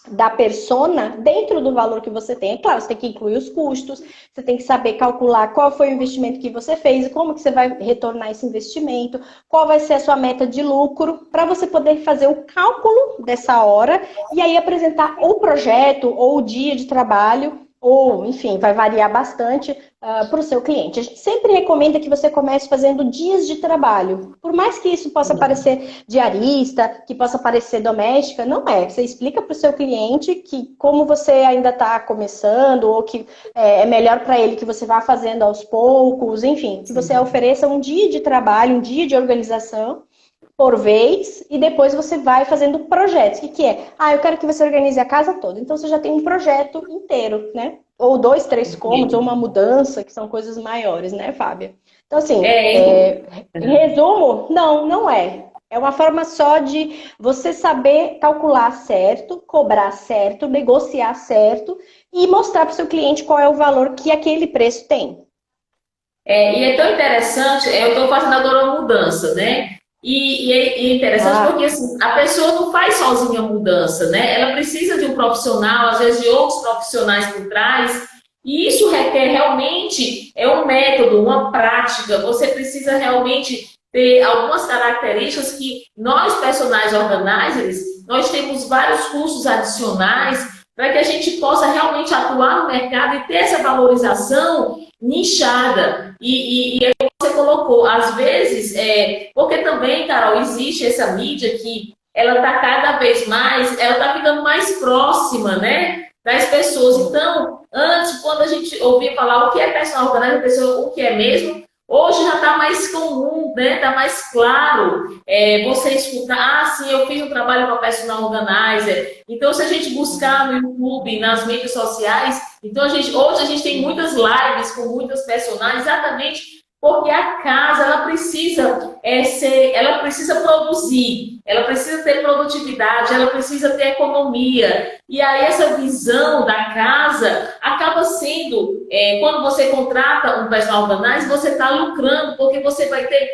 da persona dentro do valor que você tem. É claro, você tem que incluir os custos, você tem que saber calcular qual foi o investimento que você fez e como que você vai retornar esse investimento, qual vai ser a sua meta de lucro, para você poder fazer o cálculo dessa hora e aí apresentar o projeto ou o dia de trabalho, ou, enfim, vai variar bastante para o seu cliente. A gente sempre recomenda que você comece fazendo dias de trabalho. Por mais que isso possa parecer diarista, que possa parecer doméstica, não é. Você explica para o seu cliente que como você ainda está começando, ou que é melhor para ele que você vá fazendo aos poucos, enfim, que você ofereça um dia de trabalho, um dia de organização, por vez, e depois você vai fazendo projetos. O que é? Eu quero que você organize a casa toda. Então você já tem um projeto inteiro, né? Ou 2, 3 cômodos, ou uma mudança, que são coisas maiores, né, Fábia? Então, assim, em resumo, não é. É uma forma só de você saber calcular certo, cobrar certo, negociar certo e mostrar para o seu cliente qual é o valor que aquele preço tem. E é tão interessante, eu estou fazendo agora uma mudança, né? E é interessante porque assim, a pessoa não faz sozinha a mudança, né? Ela precisa de um profissional, às vezes de outros profissionais por trás, e isso requer realmente um método, uma prática. Você precisa realmente ter algumas características que nós, personagens organizers, nós temos vários cursos adicionais para que a gente possa realmente atuar no mercado e ter essa valorização nichada. E é como você colocou, às vezes, porque também, Carol, existe essa mídia que ela está cada vez mais, ela está ficando mais próxima, né, das pessoas. Então, antes, quando a gente ouvia falar o que é personal organizer, a pessoa, o que é mesmo, hoje já está mais comum, né? Está mais claro você escutar, ah, sim, eu fiz um trabalho com a personal organizer. Então, se a gente buscar no YouTube, nas mídias sociais, então hoje a gente tem muitas lives com muitas personagens, exatamente porque a casa ela precisa produzir, ela precisa ter produtividade, ela precisa ter economia. E aí essa visão da casa acaba sendo, quando você contrata um personal organizer, você está lucrando, porque você vai ter,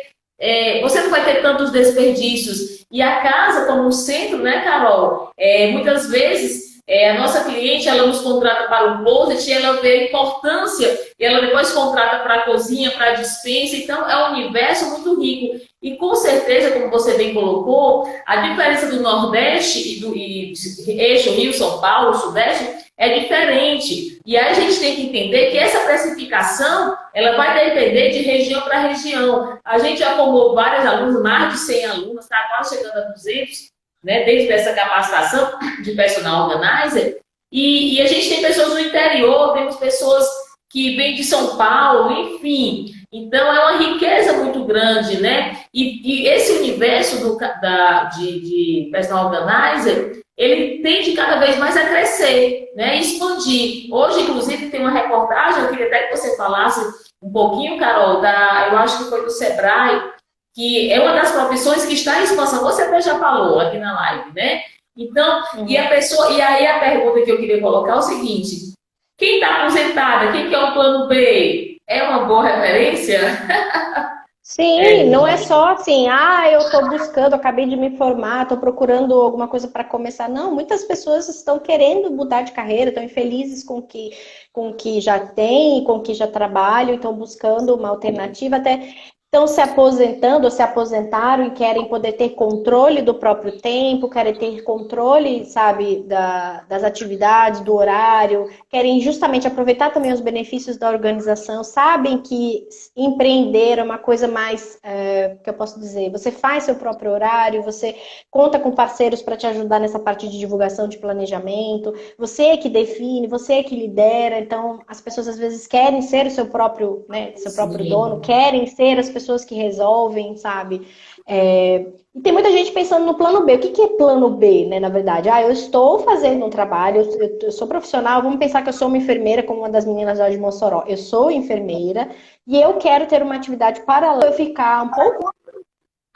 você não vai ter tantos desperdícios. E a casa como um centro, né, Carol? Muitas vezes a nossa cliente, ela nos contrata para o closet e ela vê a importância, e ela depois contrata para a cozinha, para a despensa, então é um universo muito rico. E com certeza, como você bem colocou, a diferença do Nordeste e eixo Rio, São Paulo, Sudeste, é diferente. E aí a gente tem que entender que essa precificação, ela vai depender de região para região. A gente já formou vários alunos, mais de 100 alunos, está quase chegando a 200, né, dentro dessa capacitação de personal organizer, e a gente tem pessoas no interior, temos pessoas que vêm de São Paulo, enfim. Então, é uma riqueza muito grande, né? E esse universo de personal organizer, ele tende cada vez mais a crescer, né? Expandir. Hoje, inclusive, tem uma reportagem, eu queria até que você falasse um pouquinho, Carol, eu acho que foi do Sebrae, que é uma das profissões que está em expansão. Você até já falou aqui na live, né? Então, e aí a pergunta que eu queria colocar é o seguinte: quem está aposentada, quem quer um plano B, é uma boa referência? Sim, não é só assim, eu estou buscando, acabei de me formar, estou procurando alguma coisa para começar. Não, muitas pessoas estão querendo mudar de carreira, estão infelizes com o que já têm, com o que já trabalham, estão buscando uma alternativa, até estão se aposentando ou se aposentaram e querem poder ter controle do próprio tempo, querem ter controle, sabe, das atividades, do horário, querem justamente aproveitar também os benefícios da organização, sabem que empreender é uma coisa mais, que eu posso dizer, você faz seu próprio horário, você conta com parceiros para te ajudar nessa parte de divulgação, de planejamento, você é que define, você é que lidera, então as pessoas às vezes querem ser o seu próprio, né, seu próprio dono, querem ser as pessoas que resolvem, sabe? E tem muita gente pensando no plano B. O que é plano B, né, na verdade? Eu estou fazendo um trabalho, eu sou profissional, vamos pensar que eu sou uma enfermeira, como uma das meninas lá de Mossoró. Eu sou enfermeira e eu quero ter uma atividade paralela. Eu ficar um pouco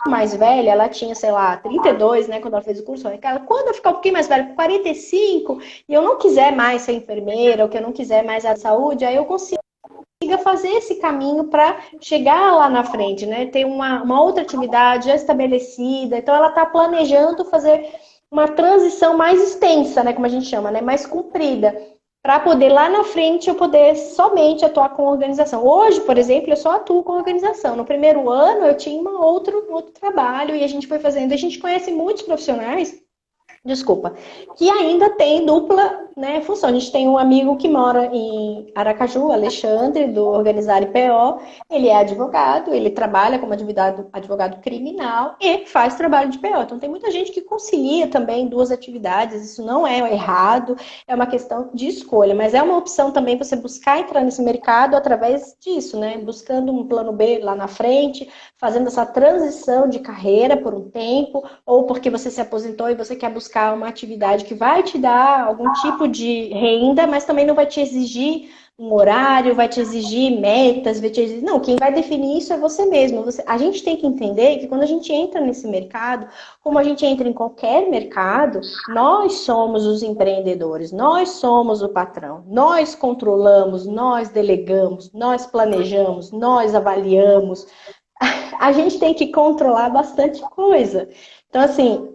mais velha, ela tinha, sei lá, 32, né, quando ela fez o curso. Quando eu ficar um pouquinho mais velha, com 45, e eu não quiser mais ser enfermeira, ou que eu não quiser mais a saúde, aí eu consigo fazer esse caminho para chegar lá na frente, né? Ter uma outra atividade já estabelecida. Então, ela está planejando fazer uma transição mais extensa, né? Como a gente chama, né? Mais comprida. Para poder lá na frente eu poder somente atuar com organização. Hoje, por exemplo, eu só atuo com organização. No primeiro ano eu tinha um outro trabalho e a gente foi fazendo. A gente conhece muitos profissionais, que ainda tem dupla, né, função. A gente tem um amigo que mora em Aracaju, Alexandre, do Organizar IPO. Ele é advogado, ele trabalha como advogado criminal e faz trabalho de PO. Então tem muita gente que concilia também duas atividades. Isso não é errado, é uma questão de escolha, mas é uma opção também você buscar entrar nesse mercado através disso, né? Buscando um plano B lá na frente, fazendo essa transição de carreira por um tempo, ou porque você se aposentou e você quer buscar uma atividade que vai te dar algum tipo de renda, mas também não vai te exigir um horário, vai te exigir metas, vai te exigir... Não, quem vai definir isso é você mesmo. A gente tem que entender que quando a gente entra nesse mercado, como a gente entra em qualquer mercado, nós somos os empreendedores, nós somos o patrão, nós controlamos, nós delegamos, nós planejamos, nós avaliamos. A gente tem que controlar bastante coisa. Então, assim,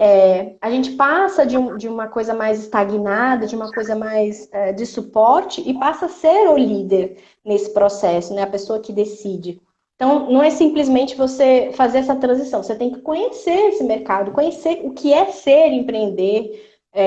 a gente passa de uma coisa mais estagnada, de uma coisa mais de suporte e passa a ser o líder nesse processo, né? A pessoa que decide. Então, não é simplesmente você fazer essa transição. Você tem que conhecer esse mercado, conhecer o que é ser empreender,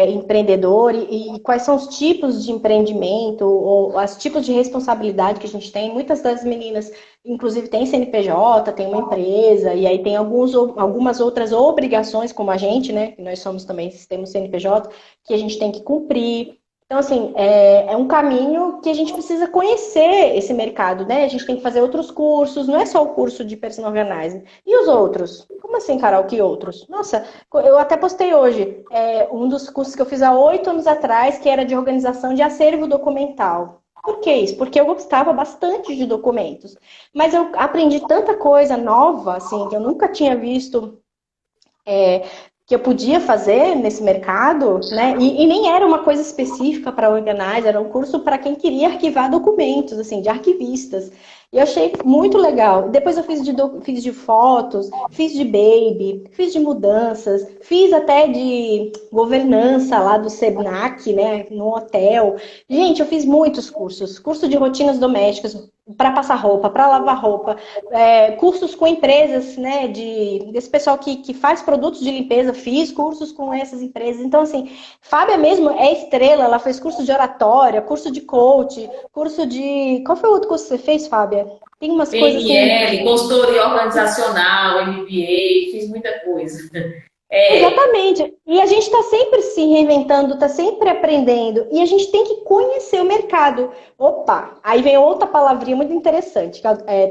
empreendedor e quais são os tipos de empreendimento ou os tipos de responsabilidade que a gente tem. Muitas das meninas, inclusive, têm CNPJ, tem uma empresa, e aí tem algumas outras obrigações, como a gente, né? Que nós somos também, temos CNPJ, que a gente tem que cumprir. Então, assim, é um caminho que a gente precisa conhecer esse mercado, né? A gente tem que fazer outros cursos, não é só o curso de personal organizing. E os outros? Como assim, Carol, que outros? Nossa, eu até postei hoje um dos cursos que eu fiz há 8 anos atrás, que era de organização de acervo documental. Por que isso? Porque eu gostava bastante de documentos. Mas eu aprendi tanta coisa nova, assim, que eu nunca tinha visto que eu podia fazer nesse mercado, né? E nem era uma coisa específica para organizar, era um curso para quem queria arquivar documentos, assim, de arquivistas. E eu achei muito legal. Depois eu fiz de fotos, fiz de baby, fiz de mudanças, fiz até de governança lá do Senac, né? No hotel. Gente, eu fiz muitos cursos. Curso de rotinas domésticas, para passar roupa, para lavar roupa, cursos com empresas, né, desse pessoal que faz produtos de limpeza, fiz cursos com essas empresas. Então, assim, Fábia mesmo é estrela, ela fez curso de oratória, curso de coach, curso de... Qual foi o outro curso que você fez, Fábia? Tem umas coisas assim... PNL, consultoria organizacional, MBA, fiz muita coisa. É, Exatamente. E a gente está sempre se reinventando, está sempre aprendendo. E a gente tem que conhecer o mercado. Opa, aí vem outra palavrinha muito interessante.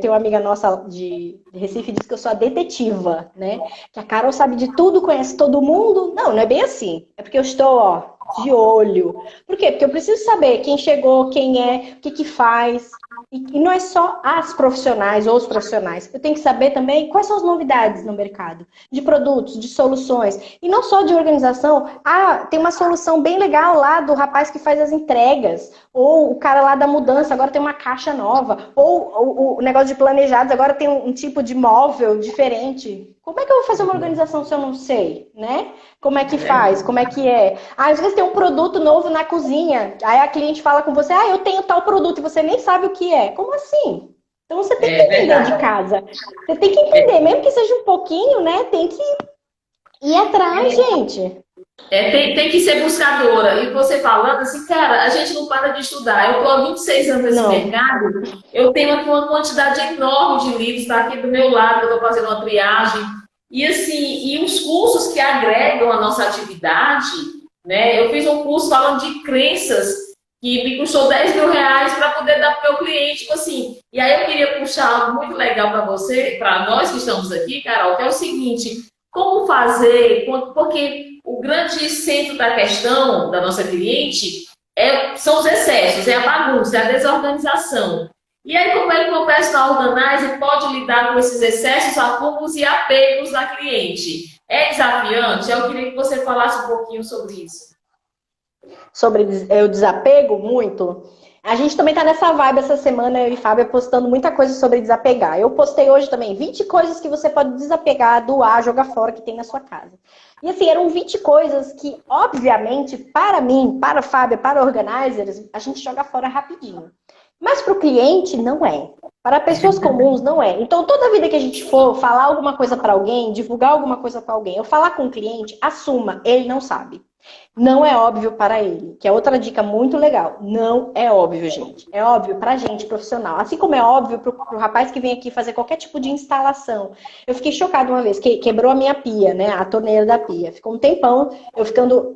Tem uma amiga nossa de Recife que diz que eu sou a detetiva, né? Que a Carol sabe de tudo, conhece todo mundo. Não, não é bem assim. É porque eu estou, ó, de olho. Por quê? Porque eu preciso saber quem chegou, quem é, o que que faz. E não é só as profissionais ou os profissionais. Eu tenho que saber também quais são as novidades no mercado de produtos, de soluções. E não só de organização. Ah, tem uma solução bem legal lá do rapaz que faz as entregas. Ou o cara lá da mudança, agora tem uma caixa nova. Ou o negócio de planejados, agora tem um tipo de móvel diferente. Como é que eu vou fazer uma organização se eu não sei, né? Como é que faz? Como é que é? Ah, às vezes tem um produto novo na cozinha. Aí a cliente fala com você, eu tenho tal produto e você nem sabe o que é. Como assim? Então você tem que entender de verdade. casa. Você tem que entender, mesmo que seja um pouquinho, né? Tem que ir atrás, gente. Tem que ser buscadora. E você falando assim, cara, a gente não para de estudar. Eu estou há 26 anos nesse Não. mercado, eu tenho aqui uma quantidade enorme de livros, está aqui do meu lado, eu estou fazendo uma triagem. E assim, e os cursos que agregam a nossa atividade, né? Eu fiz um curso falando de crenças que me custou R$ 10.000 para poder dar para o meu cliente, tipo assim. E aí eu queria puxar algo muito legal para você, para nós que estamos aqui, Carol, que é o seguinte: como fazer, porque o grande centro da questão da nossa cliente são os excessos, é a bagunça, é a desorganização. E aí, como é que o personal organizer pode lidar com esses excessos, acúmulos e apegos da cliente? É desafiante? Eu queria que você falasse um pouquinho sobre isso. Sobre o desapego, muito. A gente também tá nessa vibe essa semana, eu e Fábio, postando muita coisa sobre desapegar. Eu postei hoje também 20 coisas que você pode desapegar, doar, jogar fora que tem na sua casa. E assim, eram 20 coisas que, obviamente, para mim, para a Fábio, para organizers, a gente joga fora rapidinho. Mas para o cliente, não é. Para pessoas comuns, não é. Então, toda vida que a gente for falar alguma coisa para alguém, divulgar alguma coisa para alguém, ou falar com o cliente, assuma, ele não sabe. Não é óbvio para ele, que é outra dica muito legal. Não é óbvio, gente. É óbvio para gente profissional. Assim como é óbvio para o rapaz que vem aqui fazer qualquer tipo de instalação. Eu fiquei chocada uma vez, que quebrou a minha pia, né? A torneira da pia. Ficou um tempão, eu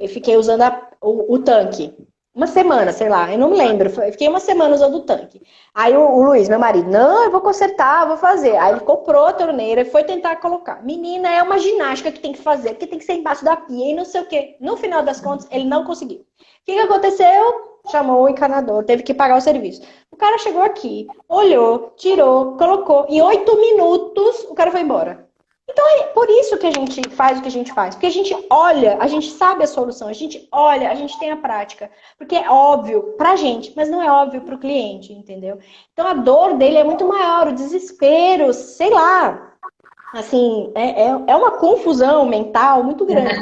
fiquei usando o tanque. Uma semana, sei lá, eu não me lembro. Eu fiquei uma semana usando o tanque. Aí o Luiz, meu marido, não, eu vou consertar, vou fazer. Aí ele comprou a torneira e foi tentar colocar. Menina, é uma ginástica que tem que fazer, porque tem que ser embaixo da pia e não sei o quê. No final das contas, ele não conseguiu. O que aconteceu? Chamou o encanador, teve que pagar o serviço. O cara chegou aqui, olhou, tirou, colocou. Em 8 minutos, o cara foi embora. Então é por isso que a gente faz o que a gente faz. Porque a gente olha, a gente sabe a solução, a gente olha, a gente tem a prática. Porque é óbvio pra gente, mas não é óbvio pro cliente, entendeu? Então a dor dele é muito maior, o desespero, sei lá. Assim, é uma confusão mental muito grande.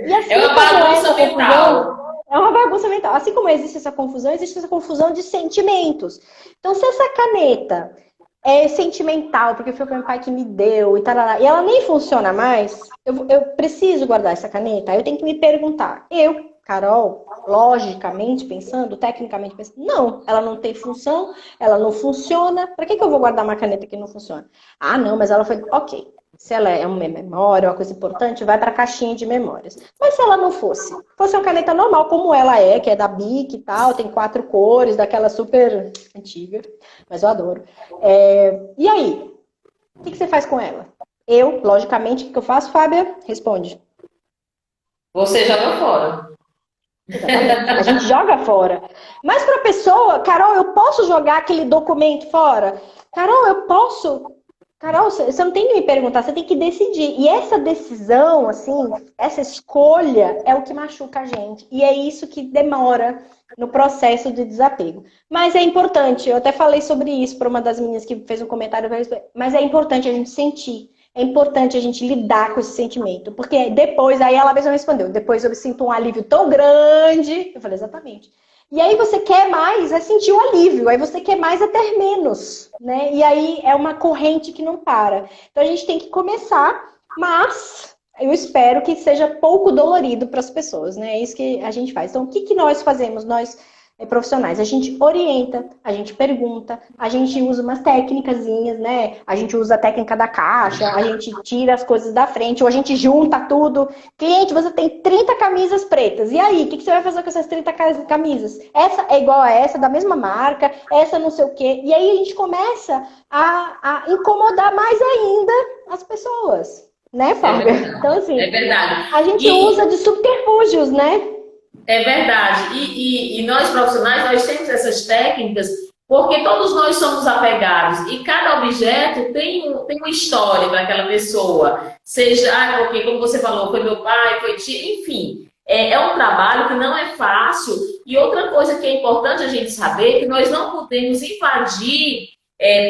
E É assim uma como bagunça essa confusão, mental. é uma bagunça mental. Assim como existe essa confusão de sentimentos. Então, se essa caneta é sentimental, porque foi o meu pai que me deu e tarará, e ela nem funciona mais, eu preciso guardar essa caneta, aí eu tenho que me perguntar, Carol, logicamente pensando, tecnicamente pensando, não, ela não tem função, ela não funciona. Para que eu vou guardar uma caneta que não funciona? Ah, não, mas ela foi. Ok. Se ela é uma memória, uma coisa importante, vai para a caixinha de memórias. Mas se ela não fosse uma caneta normal, como ela é, que é da Bic e tal, tem 4 cores, daquela super antiga, mas eu adoro. E aí? O que você faz com ela? Eu, logicamente, o que eu faço, Fábia? Responde. Você joga fora. Exatamente. A gente joga fora. Mas para a pessoa, Carol, eu posso jogar aquele documento fora? Carol, eu posso. Carol, você não tem que me perguntar, você tem que decidir. E essa decisão, assim, essa escolha é o que machuca a gente. E é isso que demora no processo de desapego. Mas é importante, eu até falei sobre isso para uma das meninas que fez um comentário, mas é importante a gente sentir. É importante a gente lidar com esse sentimento. Porque depois, aí ela mesma respondeu, depois eu sinto um alívio tão grande. Eu falei, exatamente. E aí você quer mais, é sentir o alívio. Aí você quer mais, é ter menos, né? E aí é uma corrente que não para. Então a gente tem que começar, mas eu espero que seja pouco dolorido para as pessoas, né? É isso que a gente faz. Então o que nós fazemos? Nós profissionais, a gente orienta, a gente pergunta, a gente usa umas técnicazinhas, né? A gente usa a técnica da caixa, a gente tira as coisas da frente, ou a gente junta tudo. Cliente, você tem 30 camisas pretas. E aí, o que você vai fazer com essas 30 camisas? Essa é igual a essa, da mesma marca, essa não sei o quê. E aí a gente começa a incomodar mais ainda as pessoas. Né, Fábio? Então, assim, É verdade. a gente usa de subterfúgios, né? É verdade. E nós profissionais, nós temos essas técnicas porque todos nós somos apegados e cada objeto tem uma história para aquela pessoa. Seja, porque como você falou, foi meu pai, foi tio, enfim. É um trabalho que não é fácil. E outra coisa que é importante a gente saber é que nós não podemos invadir,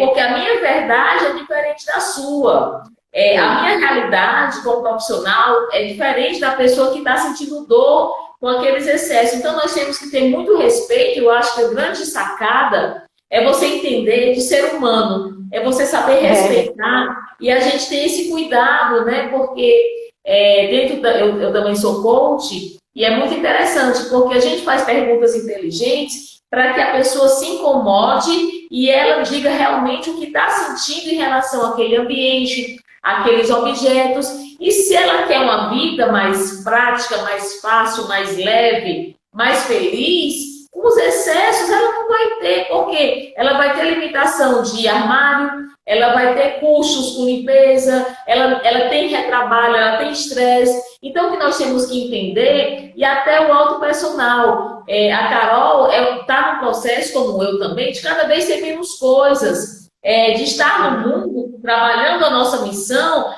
porque a minha verdade é diferente da sua. A minha realidade como profissional é diferente da pessoa que está sentindo dor com aqueles excessos. Então, nós temos que ter muito respeito. Eu acho que a grande sacada é você entender de ser humano, é você saber respeitar. E a gente tem esse cuidado, né? Porque eu também sou coach e é muito interessante, porque a gente faz perguntas inteligentes para que a pessoa se incomode e ela diga realmente o que está sentindo em relação àquele ambiente, aqueles objetos, e se ela quer uma vida mais prática, mais fácil, mais leve, mais feliz, os excessos ela não vai ter, porque ela vai ter limitação de armário, ela vai ter custos com limpeza, ela tem retrabalho, ela tem estresse. Então, o que nós temos que entender, e até o autopersonal, a Carol está no processo, como eu também, de cada vez ter menos coisas, de estar no mundo, trabalhando a nossa missão,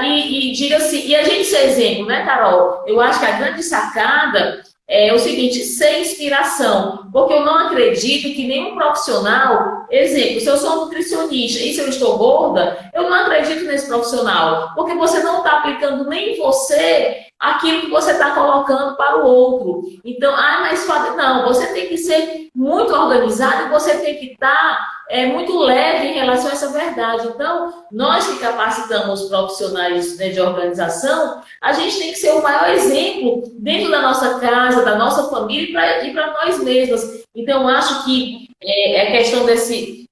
e diga-se, e a gente ser exemplo, né, Carol? Eu acho que a grande sacada é o seguinte, ser inspiração, porque eu não acredito que nenhum profissional, exemplo, se eu sou nutricionista e se eu estou gorda, eu não acredito nesse profissional, porque você não está aplicando nem em você aquilo que você está colocando para o outro. Então, mas não, você tem que ser muito organizado e você tem que estar muito leve em relação a essa verdade. Então, nós que capacitamos profissionais, né, de organização, a gente tem que ser o maior exemplo dentro da nossa casa, da nossa família e para nós mesmos. Então, eu acho que é questão desse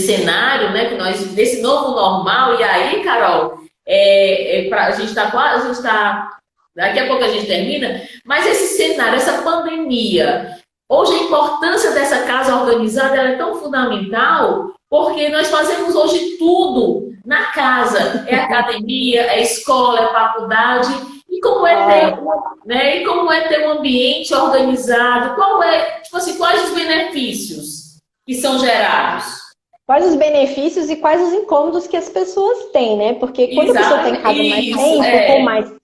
cenário, né, desse novo normal. E aí, Carol, a gente está daqui a pouco a gente termina, mas esse cenário, essa pandemia, hoje a importância dessa casa organizada ela é tão fundamental, porque nós fazemos hoje tudo na casa. É academia, é escola, é faculdade. E como é ter um ambiente organizado? Quais os benefícios que são gerados? Quais os benefícios e quais os incômodos que as pessoas têm, né? Porque quando a pessoa está em casa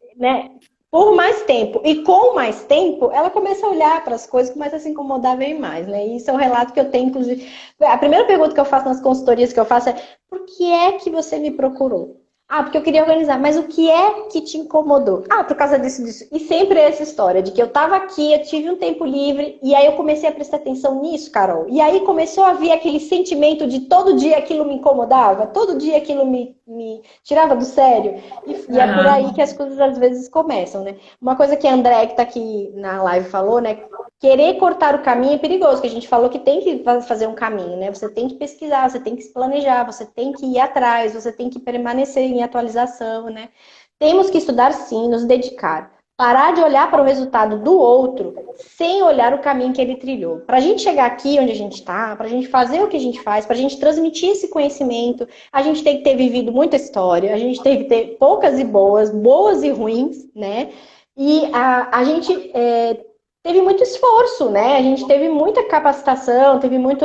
por mais tempo e com mais tempo, ela começa a olhar para as coisas, começa a se incomodar bem mais, né? E isso é um relato que eu tenho, inclusive. A primeira pergunta que eu faço nas consultorias que eu faço é: por que é que você me procurou? Ah, porque eu queria organizar. Mas o que é que te incomodou? Ah, por causa disso. E sempre é essa história de que eu tava aqui, eu tive um tempo livre, e aí eu comecei a prestar atenção nisso, Carol. E aí começou a vir aquele sentimento de todo dia aquilo me incomodava, todo dia aquilo me tirava do sério. E é por aí que Aham. as coisas às vezes começam, né? Uma coisa que a André, que tá aqui na live, falou, né? Querer cortar o caminho é perigoso, que a gente falou que tem que fazer um caminho, né? Você tem que pesquisar, você tem que se planejar, você tem que ir atrás, você tem que permanecer em atualização, né? Temos que estudar sim, nos dedicar. Parar de olhar para o resultado do outro sem olhar o caminho que ele trilhou. Para a gente chegar aqui onde a gente está, para a gente fazer o que a gente faz, para a gente transmitir esse conhecimento, a gente tem que ter vivido muita história, a gente tem que ter poucas e boas, boas e ruins, né? E a gente teve muito esforço, né? A gente teve muita capacitação, teve muito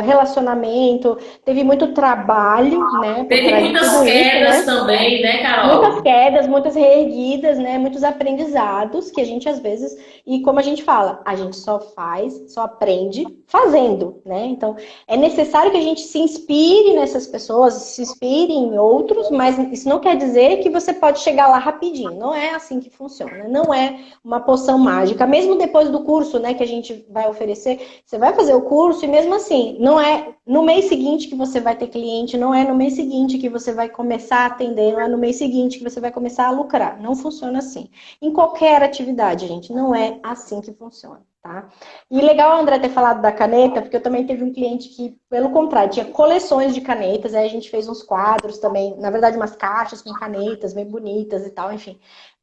relacionamento, teve muito trabalho, né? Por Teve trás de muitas tudo isso, quedas né? também, né, Muitas Carol? quedas, muitas reerguidas, né? Muitos aprendizados que a gente às vezes, e como a gente fala, a gente só faz, só aprende fazendo, né? Então, é necessário que a gente se inspire nessas pessoas, se inspire em outros, mas isso não quer dizer que você pode chegar lá rapidinho. Não é assim que funciona. Não é uma poção mágica. Mesmo depois do curso, né, que a gente vai oferecer, você vai fazer o curso e mesmo assim, não é no mês seguinte que você vai ter cliente, não é no mês seguinte que você vai começar a atender, não é no mês seguinte que você vai começar a lucrar. Não funciona assim. Em qualquer atividade, gente, não é assim que funciona, tá? E legal a André ter falado da caneta, porque eu também teve um cliente que, pelo contrário, tinha coleções de canetas, aí a gente fez uns quadros também, na verdade umas caixas com canetas bem bonitas e tal, enfim.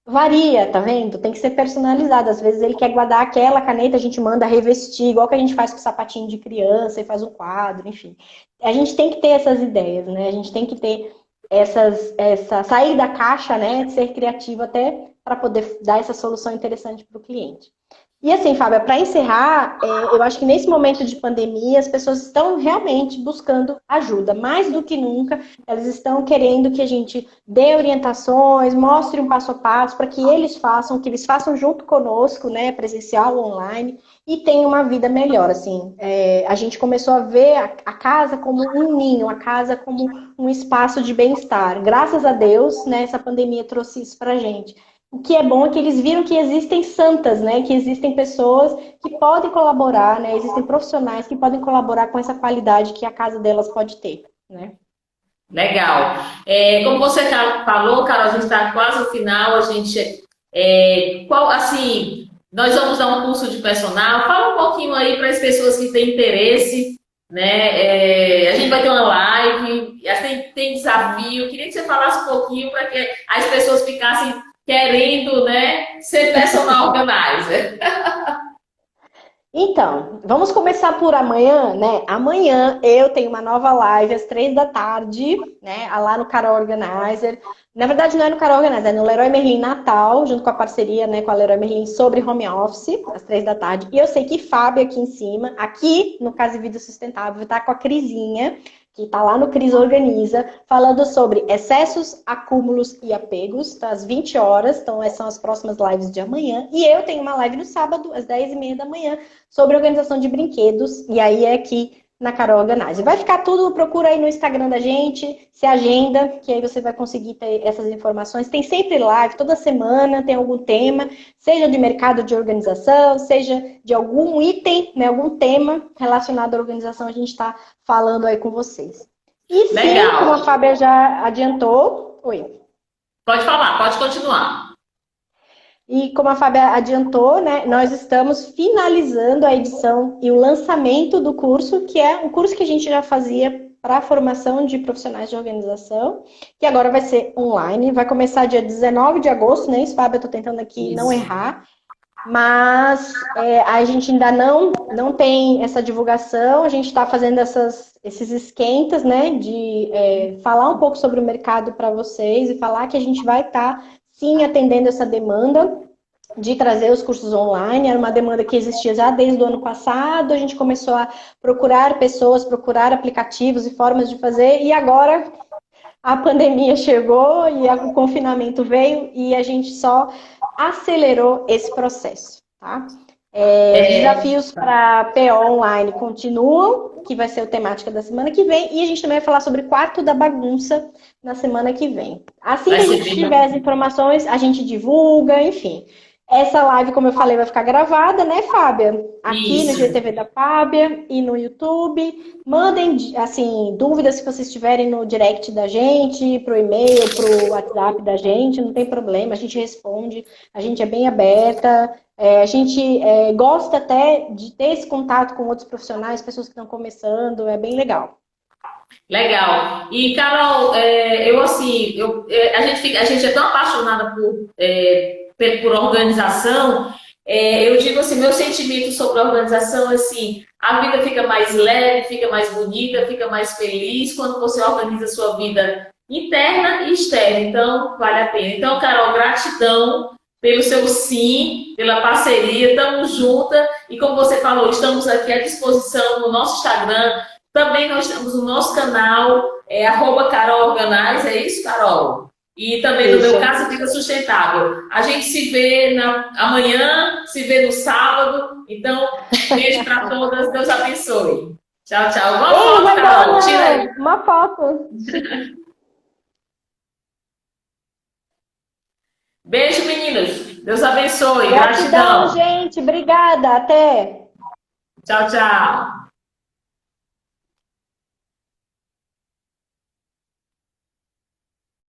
Varia, tá vendo? Tem que ser personalizado. Às vezes ele quer guardar aquela caneta, a gente manda revestir, igual que a gente faz com sapatinho de criança e faz um quadro, enfim. A gente tem que ter essas ideias, né? A gente tem que ter sair da caixa, né? Ser criativo até para poder dar essa solução interessante para o cliente. E assim, Fábio, para encerrar, eu acho que nesse momento de pandemia as pessoas estão realmente buscando ajuda, mais do que nunca. Elas estão querendo que a gente dê orientações, mostre um passo a passo para que eles façam junto conosco, né, presencial, online, e tenham uma vida melhor. Assim, a gente começou a ver a casa como um ninho, a casa como um espaço de bem-estar. Graças a Deus, né, essa pandemia trouxe isso para a gente. O que é bom é que eles viram que existem santas, né? Que existem pessoas que podem colaborar, né? Existem profissionais que podem colaborar com essa qualidade que a casa delas pode ter, né? Legal. Como você falou, Carol, a gente está quase no final. A gente, assim, nós vamos dar um curso de personal. Fala um pouquinho aí para as pessoas que têm interesse, né? A gente vai ter uma live, tem desafio. Queria que você falasse um pouquinho para que as pessoas ficassem querendo, né, ser personal organizer. Então, vamos começar por amanhã, né? Amanhã eu tenho uma nova live às 3 da tarde, né? Lá no Carol Organizer. Na verdade, não é no Carol Organizer, é no Leroy Merlin Natal, junto com a parceria, né, com a Leroy Merlin sobre home office, às 3 da tarde. E eu sei que Fábio aqui em cima, aqui no Casa e Vida Sustentável, está com a Crisinha, que está lá no Cris Organiza, falando sobre excessos, acúmulos e apegos, tá? Às 20 horas, então essas são as próximas lives de amanhã. E eu tenho uma live no sábado, às 10h30 da manhã, sobre organização de brinquedos, e aí é aqui na Carol Organize. Vai ficar tudo, procura aí no Instagram da gente, se agenda, que aí você vai conseguir ter essas informações. Tem sempre live, toda semana tem algum tema, seja de mercado de organização, seja de algum item, né, algum tema relacionado à organização, a gente está falando aí com vocês. E sim, como a Legal. Fábia já adiantou, oi. Pode falar, pode continuar. E como a Fábia adiantou, né, nós estamos finalizando a edição e o lançamento do curso, que é um curso que a gente já fazia para a formação de profissionais de organização, que agora vai ser online, vai começar dia 19 de agosto, né, isso, Fábia, eu estou tentando aqui não Isso. errar, mas a gente ainda não tem essa divulgação, a gente está fazendo esses esquentas, né, de falar um pouco sobre o mercado para vocês e falar que a gente vai estar sim atendendo essa demanda de trazer os cursos online, era uma demanda que existia já desde o ano passado, a gente começou a procurar pessoas, procurar aplicativos e formas de fazer, e agora a pandemia chegou e o confinamento veio e a gente só acelerou esse processo, tá? Os É, desafios para PO online continuam, que vai ser a temática da semana que vem, e a gente também vai falar sobre quarto da bagunça, na semana que vem. Assim que Vai a ser gente bem tiver as bacana. informações, a gente divulga, enfim. Essa live, como eu falei, vai ficar gravada, né, Fábia? Aqui no Isso. GTV da Fábia e no YouTube. Mandem, assim, dúvidas se vocês tiverem no direct da gente, pro e-mail, pro WhatsApp da gente, não tem problema, a gente responde, a gente é bem aberta. A gente gosta até de ter esse contato com outros profissionais, pessoas que estão começando, é bem legal. Legal. E, Carol, eu assim, a gente é tão apaixonada por organização. Eu digo assim, meu sentimento sobre a organização é assim, a vida fica mais leve, fica mais bonita, fica mais feliz quando você organiza a sua vida interna e externa. Então, vale a pena. Então, Carol, gratidão pelo seu sim, pela parceria, estamos juntas e como você falou, estamos aqui à disposição no nosso Instagram. Também nós temos o nosso canal, @Carol Organize, é isso, Carol? E também no meu Isso. caso, Vida Sustentável. A gente se vê amanhã, se vê no sábado. Então, beijo para todas, Deus abençoe. Tchau, tchau. Boa Ei, foto, Carol. Tira Maidana, aí. uma foto. Beijo, meninas. Deus abençoe. Gratidão, Gratidão. gente. Obrigada. Até. Tchau, tchau.